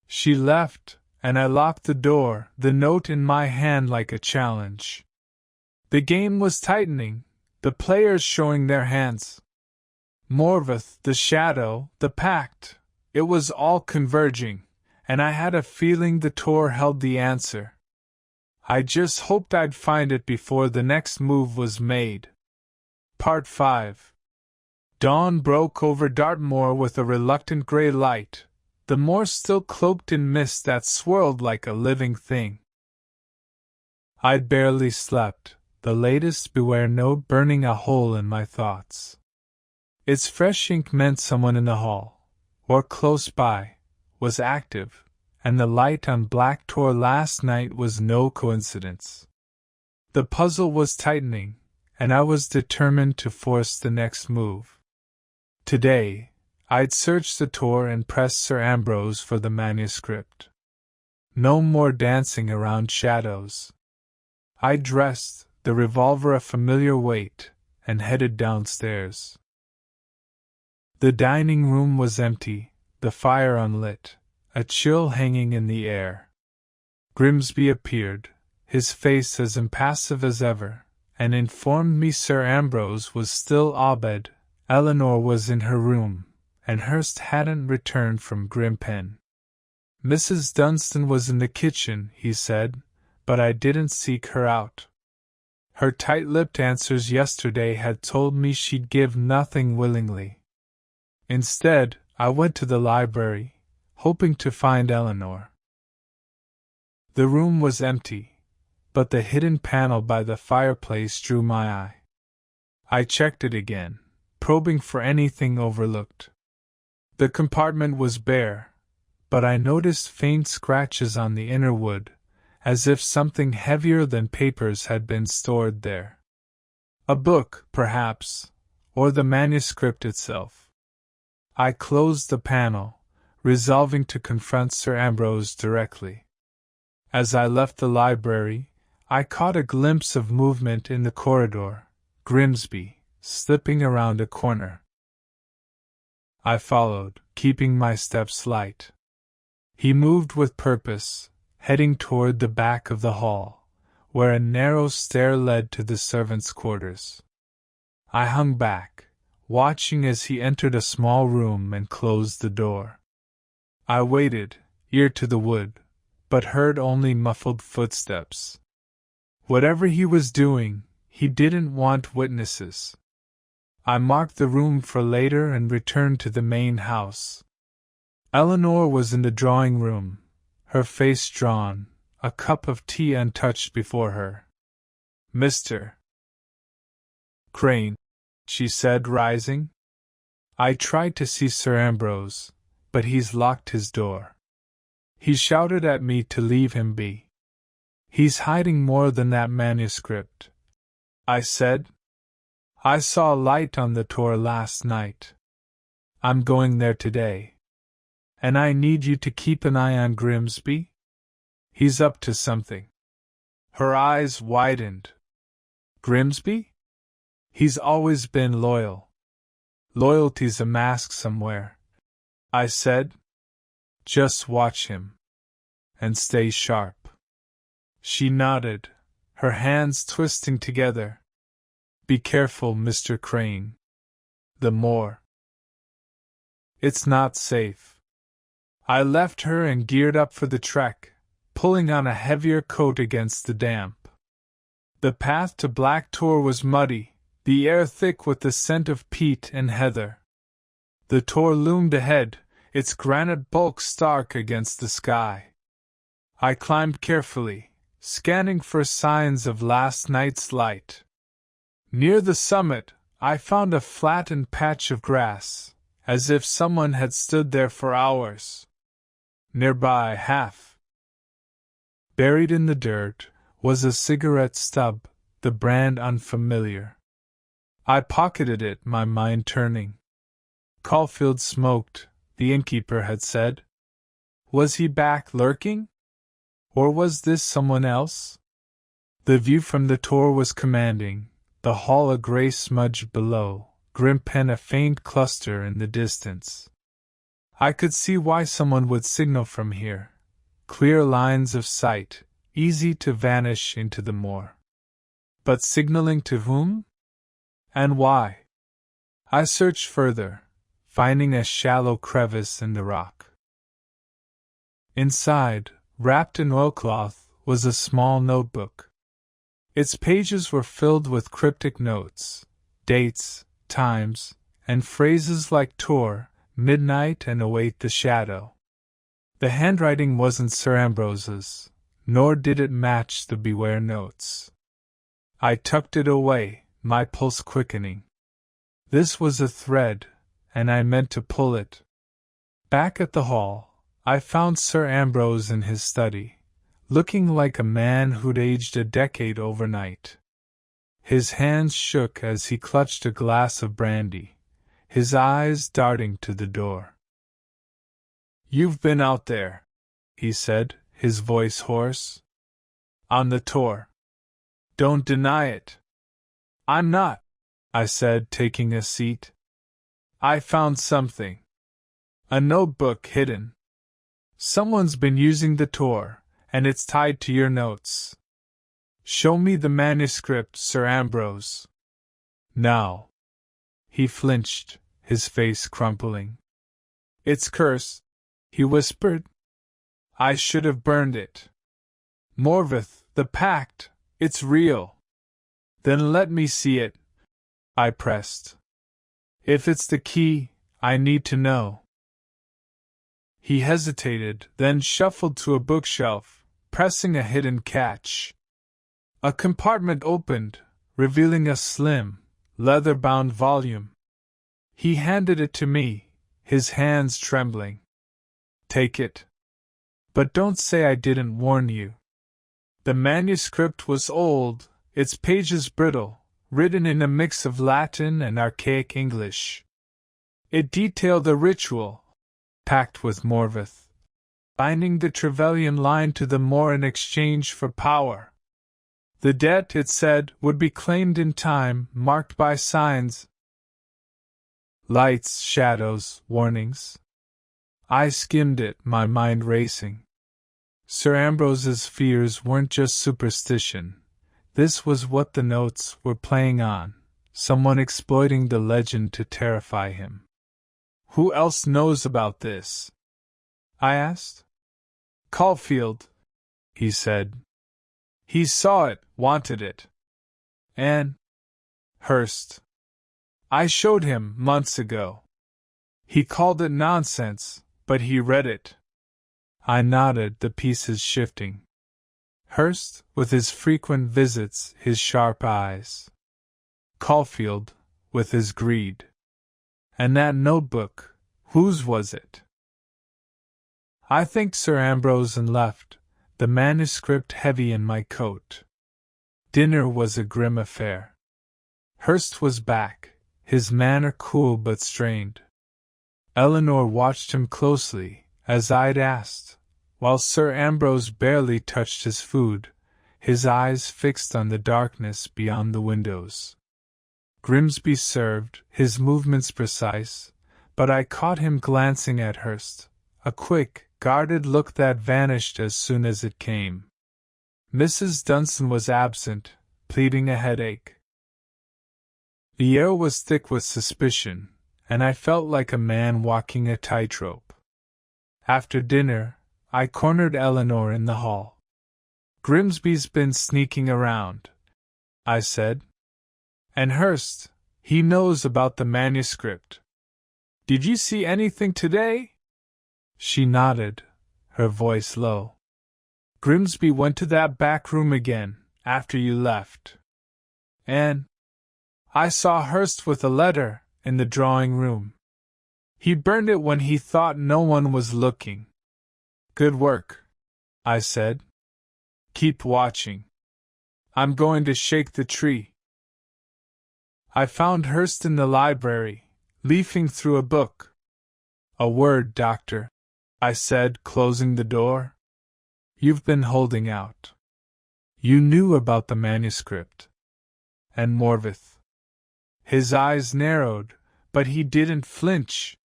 She left, and I locked the door, the note in my hand like a challenge. The game was tightening, the players showing their hands. Morveth, the shadow, the pact, it was all converging, and I had a feeling the tor held the answer. I just hoped I'd find it before the next move was made. Part 5. Dawn broke over Dartmoor with a reluctant gray light, the moor still cloaked in mist that swirled like a living thing. I'd barely slept, the latest Beware note burning a hole in my thoughts. Its fresh ink meant someone in the hall, or close by, was active, and the light on Black Tor last night was no coincidence. The puzzle was tightening, and I was determined to force the next move. Today, I'd search the tor and press Sir Ambrose for the manuscript. No more dancing around shadows. I dressed, the revolver a familiar weight, and headed downstairs. The dining room was empty, the fire unlit, a chill hanging in the air. Grimsby appeared, his face as impassive as ever, and informed me Sir Ambrose was still abed. Eleanor was in her room, and Hurst hadn't returned from Grimpen. Mrs. Dunstan was in the kitchen, he said, but I didn't seek her out. Her tight-lipped answers yesterday had told me she'd give nothing willingly. Instead, I went to the library, hoping to find Eleanor. The room was empty, but the hidden panel by the fireplace drew my eye. I checked it again, probing for anything overlooked. The compartment was bare, but I noticed faint scratches on the inner wood, as if something heavier than papers had been stored there. A book, perhaps, or the manuscript itself. I closed the panel, resolving to confront Sir Ambrose directly. As I left the library, I caught a glimpse of movement in the corridor, Grimsby, slipping around a corner. I followed, keeping my steps light. He moved with purpose, heading toward the back of the hall, where a narrow stair led to the servants' quarters. I hung back, watching as he entered a small room and closed the door. I waited, ear to the wood, but heard only muffled footsteps. Whatever he was doing, he didn't want witnesses. I marked the room for later and returned to the main house. Eleanor was in the drawing room, her face drawn, a cup of tea untouched before her. "Mr. Crane," she said, rising. "I tried to see Sir Ambrose, but he's locked his door. He shouted at me to leave him be. He's hiding more than that manuscript," I said. "I saw a light on the Tor last night. I'm going there today. And I need you to keep an eye on Grimsby. He's up to something." Her eyes widened. "Grimsby? He's always been loyal. Loyalty's a mask somewhere," I said. "Just watch him. And stay sharp." She nodded, her hands twisting together. "Be careful, Mr. Crane. The Moor. It's not safe." I left her and geared up for the trek, pulling on a heavier coat against the damp. The path to Black Tor was muddy, the air thick with the scent of peat and heather. The Tor loomed ahead, its granite bulk stark against the sky. I climbed carefully, scanning for signs of last night's light. Near the summit, I found a flattened patch of grass, as if someone had stood there for hours. Nearby, half buried in the dirt, was a cigarette stub, the brand unfamiliar. I pocketed it, my mind turning. Caulfield smoked, the innkeeper had said. Was he back lurking? Or was this someone else? The view from the Tor was commanding, the hall a grey smudge below, Grimpen a faint cluster in the distance. I could see why someone would signal from here. Clear lines of sight, easy to vanish into the moor. But signaling to whom? And why? I searched further, finding a shallow crevice in the rock. Inside, wrapped in oilcloth, was a small notebook. Its pages were filled with cryptic notes, dates, times, and phrases like Tor, midnight and await the shadow. The handwriting wasn't Sir Ambrose's, nor did it match the beware notes. I tucked it away, my pulse quickening. This was a thread, and I meant to pull it. Back at the hall, I found Sir Ambrose in his study, looking like a man who'd aged a decade overnight. His hands shook as he clutched a glass of brandy, his eyes darting to the door. "You've been out there," he said, his voice hoarse. "On the Tor. Don't deny it." "I'm not," I said, taking a seat. "I found something. A notebook hidden. Someone's been using the Tor, and it's tied to your notes. Show me the manuscript, Sir Ambrose." "Now." He flinched, his face crumpling. "It's cursed," he whispered. "I should have burned it. Morveth, the pact, it's real." "Then let me see it," I pressed. "If it's the key, I need to know. He hesitated, then shuffled to a bookshelf, pressing a hidden catch. A compartment opened, revealing a slim, leather-bound volume. He handed it to me, his hands trembling. Take it. But don't say I didn't warn you. The manuscript was old, its pages brittle, written in a mix of Latin and archaic English. It detailed a ritual, pact with Morvith, binding the Trevelyan line to the Moor in exchange for power. The debt, it said, would be claimed in time, marked by signs. Lights, shadows, warnings. I skimmed it, my mind racing. Sir Ambrose's fears weren't just superstition. This was what the notes were playing on, someone exploiting the legend to terrify him. Who else knows about this? I asked. Caulfield, he said. He saw it, wanted it. And Hurst. I showed him months ago. He called it nonsense, but he read it. I nodded, the pieces shifting. Hurst, with his frequent visits, his sharp eyes. Caulfield, with his greed. And that notebook, whose was it? I thanked Sir Ambrose and left, the manuscript heavy in my coat. Dinner was a grim affair. Hurst was back, his manner cool but strained. Eleanor watched him closely, as I'd asked, while Sir Ambrose barely touched his food, his eyes fixed on the darkness beyond the windows. Grimsby served, his movements precise, but I caught him glancing at Hurst, a quick, guarded look that vanished as soon as it came. Mrs. Dunstan was absent, pleading a headache. The air was thick with suspicion, and I felt like a man walking a tightrope. After dinner, I cornered Eleanor in the hall. Grimsby's been sneaking around, I said. And Hurst, he knows about the manuscript. Did you see anything today? She nodded, her voice low. Grimsby went to that back room again, after you left. And I saw Hurst with a letter in the drawing room. He burned it when he thought no one was looking. Good work, I said. Keep watching. I'm going to shake the tree. I found Hurst in the library, leafing through a book. A word, Doctor, I said, closing the door. You've been holding out. You knew about the manuscript. And Morvith. His eyes narrowed, but he didn't flinch.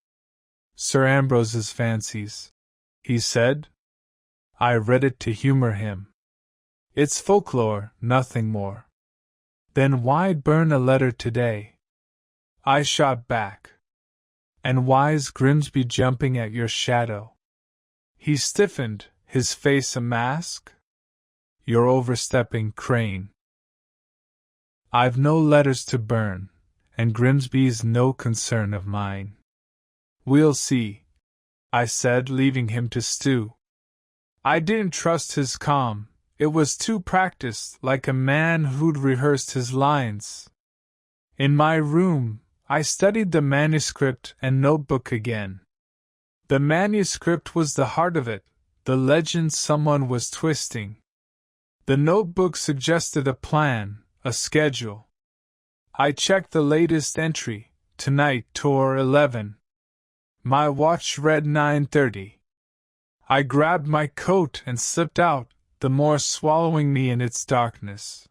Sir Ambrose's fancies, he said. I read it to humor him. It's folklore, nothing more. Then why burn a letter today? I shot back. And why's Grimsby jumping at your shadow? He stiffened, his face a mask. You're overstepping, Crane. I've no letters to burn, and Grimsby's no concern of mine. We'll see, I said, leaving him to stew. I didn't trust his calm. It was too practiced, like a man who'd rehearsed his lines. In my room, I studied the manuscript and notebook again. The manuscript was the heart of it, the legend someone was twisting. The notebook suggested a plan, a schedule. I checked the latest entry, tonight tour 11. My watch read 9:30. I grabbed my coat and slipped out, the Moor swallowing me in its darkness.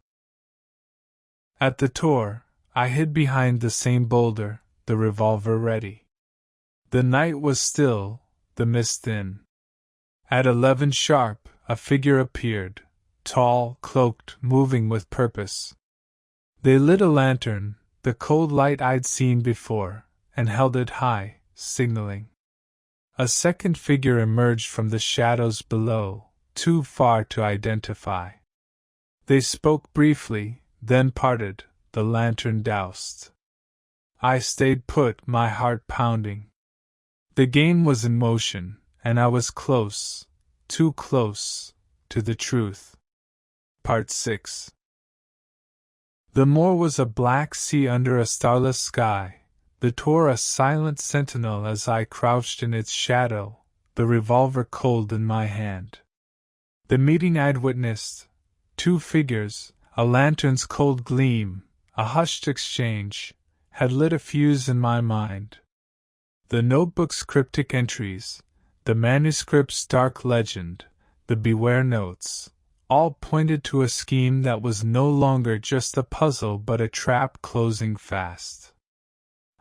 At the tour, I hid behind the same boulder, the revolver ready. The night was still, the mist thin. At 11 sharp, a figure appeared, tall, cloaked, moving with purpose. They lit a lantern, the cold light I'd seen before, and held it high, signaling. A second figure emerged from the shadows below, too far to identify. They spoke briefly, then parted, the lantern doused. I stayed put, my heart pounding. The game was in motion, and I was close, too close, to the truth. Part 6. The moor was a black sea under a starless sky, the Tor a silent sentinel as I crouched in its shadow, the revolver cold in my hand. The meeting I'd witnessed, two figures, a lantern's cold gleam, a hushed exchange, had lit a fuse in my mind. The notebook's cryptic entries, the manuscript's dark legend, the beware notes, all pointed to a scheme that was no longer just a puzzle but a trap closing fast.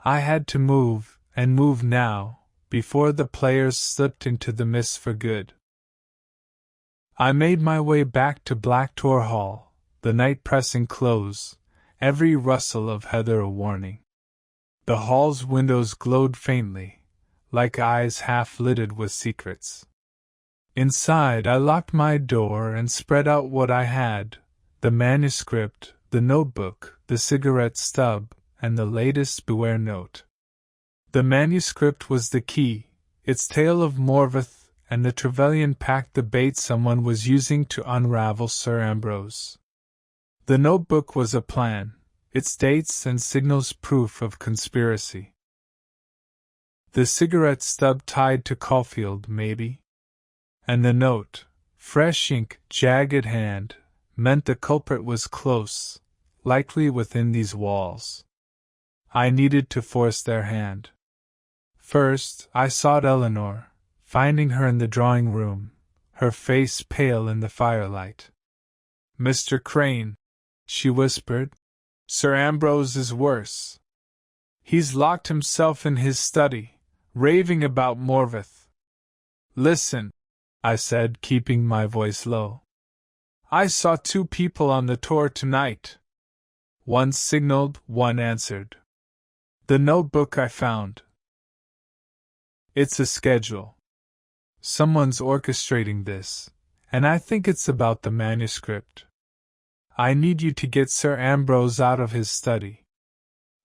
I had to move, and move now, before the players slipped into the mist for good. I made my way back to Black Tor Hall, the night pressing close, every rustle of heather a warning. The hall's windows glowed faintly, like eyes half-lidded with secrets. Inside I locked my door and spread out what I had, the manuscript, the notebook, the cigarette stub, and the latest beware note. The manuscript was the key, its tale of Morveth and the Trevelyan packed the bait someone was using to unravel Sir Ambrose. The notebook was a plan, its dates and signals proof of conspiracy. The cigarette stub tied to Caulfield, maybe? And the note, fresh ink, jagged hand, meant the culprit was close, likely within these walls. I needed to force their hand. First, I sought Eleanor, finding her in the drawing room, her face pale in the firelight. "Mr. Crane," she whispered, "Sir Ambrose is worse. He's locked himself in his study, raving about Morveth." "Listen," I said, keeping my voice low. "I saw two people on the Tor tonight." One signaled, one answered. "The notebook I found. It's a schedule. Someone's orchestrating this, and I think it's about the manuscript. I need you to get Sir Ambrose out of his study.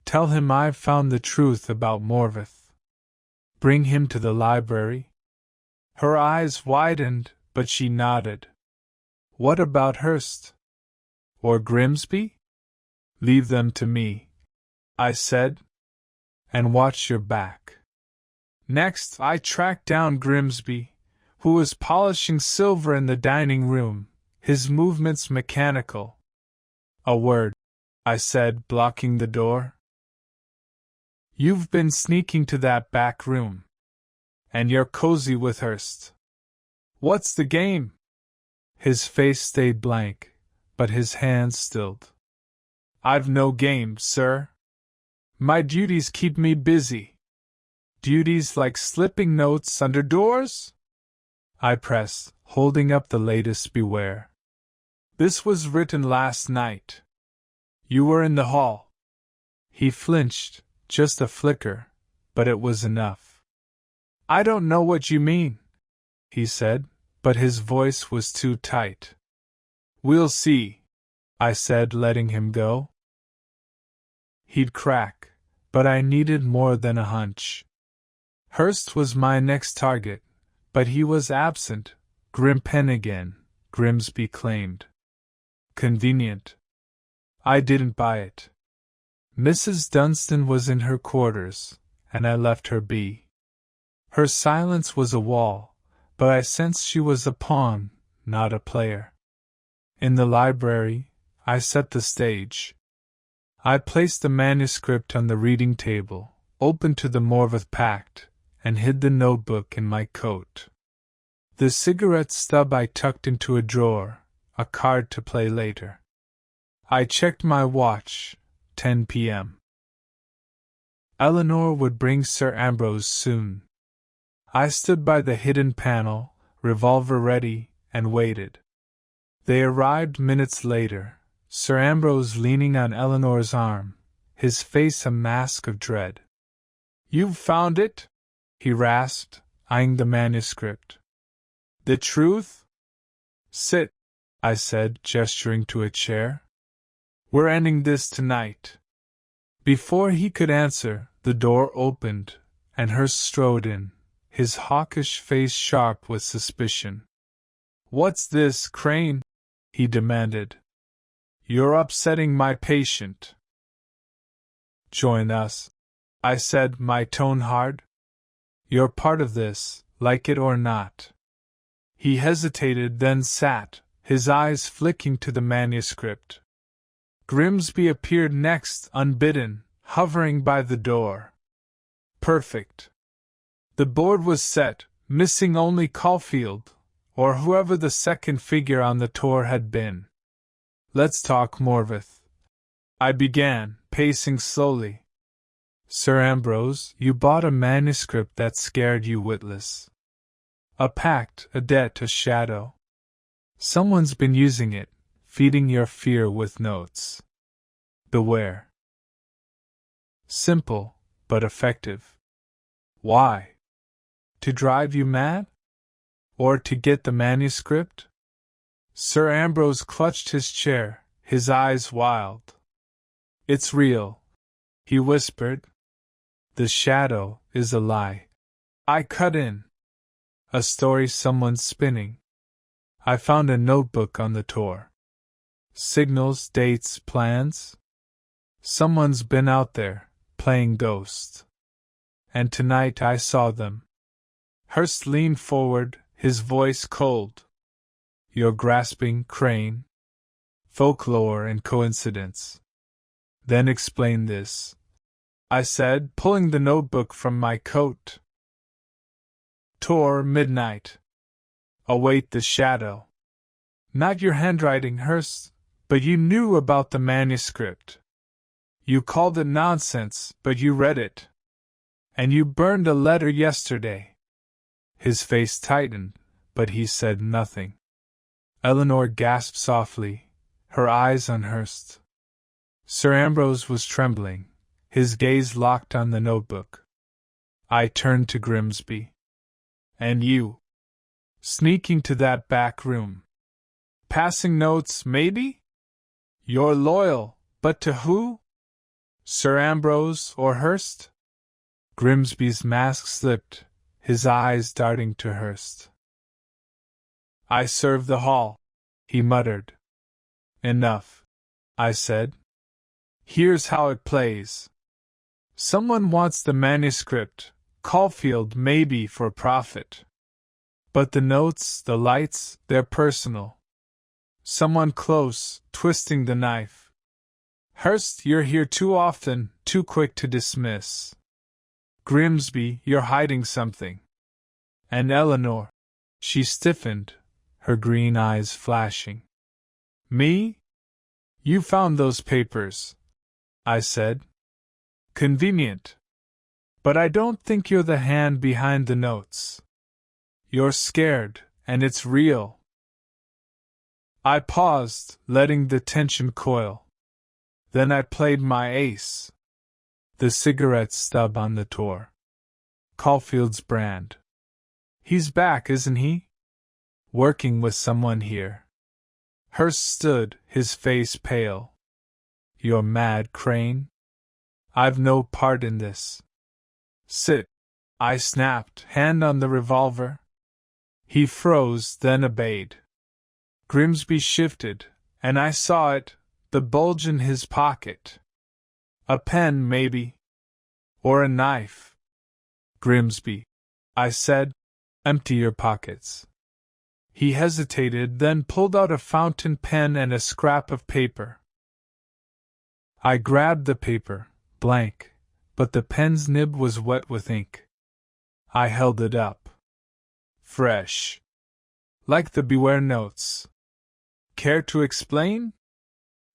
Tell him I've found the truth about Morveth. Bring him to the library." Her eyes widened, but she nodded. "What about Hurst? Or Grimsby?" "Leave them to me," I said. "And watch your back." Next, I tracked down Grimsby, who was polishing silver in the dining room, his movements mechanical. "A word," I said, blocking the door. "You've been sneaking to that back room. And you're cozy with Hurst. What's the game?" His face stayed blank, but his hands stilled. "I've no game, sir. My duties keep me busy." "Duties like slipping notes under doors?" I pressed, holding up the latest beware. "This was written last night. You were in the hall." He flinched, just a flicker, but it was enough. "I don't know what you mean," he said, but his voice was too tight. "We'll see," I said, letting him go. He'd crack, but I needed more than a hunch. Hurst was my next target, but he was absent. Grimpen again, Grimsby claimed. Convenient. I didn't buy it. Mrs. Dunstan was in her quarters, and I left her be. Her silence was a wall, but I sensed she was a pawn, not a player. In the library, I set the stage. I placed the manuscript on the reading table, opened to the Morveth Pact, and hid the notebook in my coat. The cigarette stub I tucked into a drawer, a card to play later. I checked my watch, 10 p.m. Eleanor would bring Sir Ambrose soon. I stood by the hidden panel, revolver ready, and waited. They arrived minutes later, Sir Ambrose leaning on Eleanor's arm, his face a mask of dread. "You've found it?" he rasped, eyeing the manuscript. "The truth?" "Sit," I said, gesturing to a chair. "We're ending this tonight." Before he could answer, the door opened, and Hurst strode in, his hawkish face sharp with suspicion. "What's this, Crane?" he demanded. "You're upsetting my patient." "Join us," I said, my tone hard. "You're part of this, like it or not." He hesitated, then sat, his eyes flicking to the manuscript. Grimsby appeared next, unbidden, hovering by the door. Perfect. The board was set, missing only Caulfield, or whoever the second figure on the tour had been. "Let's talk Morvith," I began, pacing slowly. "Sir Ambrose, you bought a manuscript that scared you witless. A pact, a debt, a shadow. Someone's been using it, feeding your fear with notes. Beware." Simple, but effective. Why? To drive you mad? Or to get the manuscript? Sir Ambrose clutched his chair, his eyes wild. "It's real," he whispered. "The shadow is a lie." I cut in. "A story someone's spinning. I found a notebook on the tour. Signals, dates, plans. Someone's been out there, playing ghost. And tonight I saw them." Hurst leaned forward, his voice cold. "You're grasping, Crane. Folklore and coincidence." "Then explain this," I said, pulling the notebook from my coat. "Tour, midnight. Await the shadow." "Not your handwriting, Hurst, but you knew about the manuscript. You called it nonsense, but you read it. And you burned a letter yesterday." His face tightened, but he said nothing. Eleanor gasped softly, her eyes on Hurst. Sir Ambrose was trembling, his gaze locked on the notebook. I turned to Grimsby. "And you? Sneaking to that back room. Passing notes, maybe? You're loyal, but to who? Sir Ambrose or Hurst?" Grimsby's mask slipped, his eyes darting to Hurst. "I serve the hall," he muttered. "Enough," I said. "Here's how it plays. Someone wants the manuscript, Caulfield maybe for profit. But the notes, the lights, they're personal. Someone close, twisting the knife. Hurst, you're here too often, too quick to dismiss. Grimsby, you're hiding something. And Eleanor." She stiffened, her green eyes flashing. "Me? You found those papers," I said. "Convenient. But I don't think you're the hand behind the notes. You're scared, and it's real." I paused, letting the tension coil. Then I played my ace. The cigarette stub on the tour. Caulfield's brand. "He's back, isn't he? Working with someone here." Hurst stood, his face pale. "You're mad, Crane. I've no part in this." "Sit," I snapped, hand on the revolver. He froze, then obeyed. Grimsby shifted, and I saw it, the bulge in his pocket. A pen, maybe. Or a knife. "Grimsby," I said, "empty your pockets." He hesitated, then pulled out a fountain pen and a scrap of paper. I grabbed the paper, blank, but the pen's nib was wet with ink. I held it up. Fresh. Like the beware notes. "Care to explain?"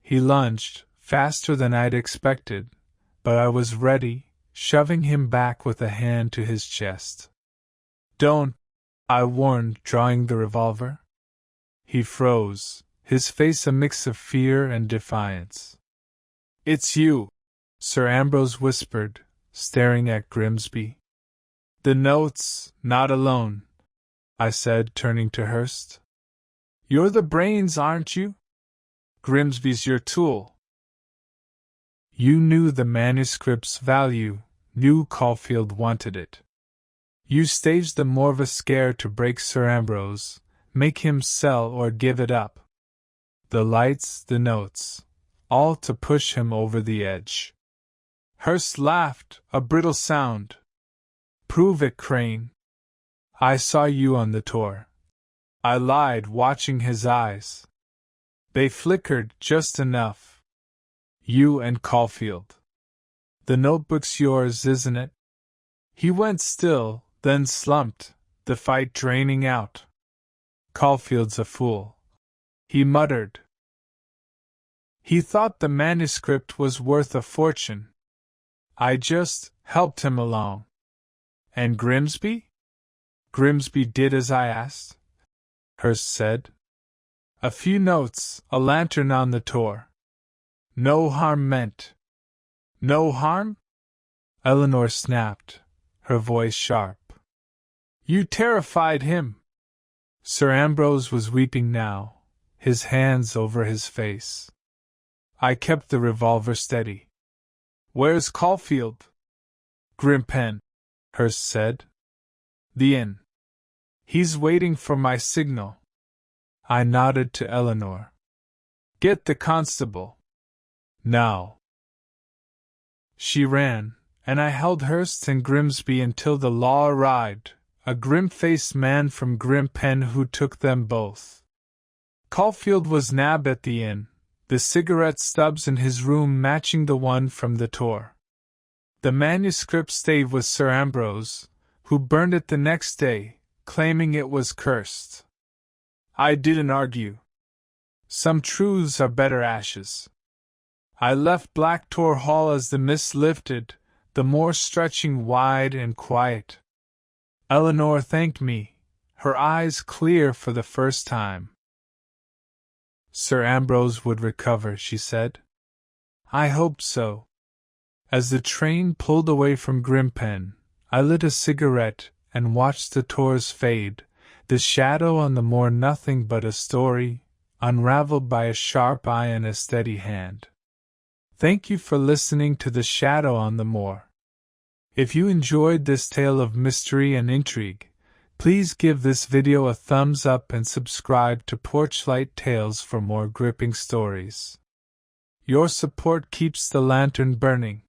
He lunged, faster than I'd expected, but I was ready, shoving him back with a hand to his chest. "Don't," I warned, drawing the revolver. He froze, his face a mix of fear and defiance. "It's you," Sir Ambrose whispered, staring at Grimsby. "The notes, not alone," I said, turning to Hurst. "You're the brains, aren't you? Grimsby's your tool." "You knew the manuscript's value, knew Caulfield wanted it. You staged the more of a scare to break Sir Ambrose, make him sell or give it up. The lights, the notes, all to push him over the edge. Hurst laughed, a brittle sound. Prove it, Crane. I saw you on the tour. I lied, watching his eyes. They flickered just enough. You and Caulfield. The notebook's yours, isn't it? He went still, then slumped, the fight draining out. Caulfield's a fool, he muttered. He thought the manuscript was worth a fortune. I just helped him along. And Grimsby? Grimsby did as I asked, Hurst said. A few notes, a lantern on the tour. No harm meant. No harm? Eleanor snapped, her voice sharp. You terrified him. Sir Ambrose was weeping now, his hands over his face. I kept the revolver steady. Where's Caulfield? Grimpen, Hurst said. The inn. He's waiting for my signal. I nodded to Eleanor. Get the constable. Now. She ran, and I held Hurst and Grimsby until the law arrived, a grim-faced man from Grimpen who took them both. Caulfield was nabbed at the inn, the cigarette stubs in his room matching the one from the tour. The manuscript stayed with Sir Ambrose, who burned it the next day, claiming it was cursed. I didn't argue. Some truths are better ashes. I left Black Tor Hall as the mist lifted, the moor stretching wide and quiet. Eleanor thanked me, her eyes clear for the first time. Sir Ambrose would recover, she said. I hoped so. As the train pulled away from Grimpen, I lit a cigarette and watched the tours fade, the shadow on the moor nothing but a story, unraveled by a sharp eye and a steady hand. Thank you for listening to The Shadow on the Moor. If you enjoyed this tale of mystery and intrigue, please give this video a thumbs up and subscribe to Porchlight Tales for more gripping stories. Your support keeps the lantern burning.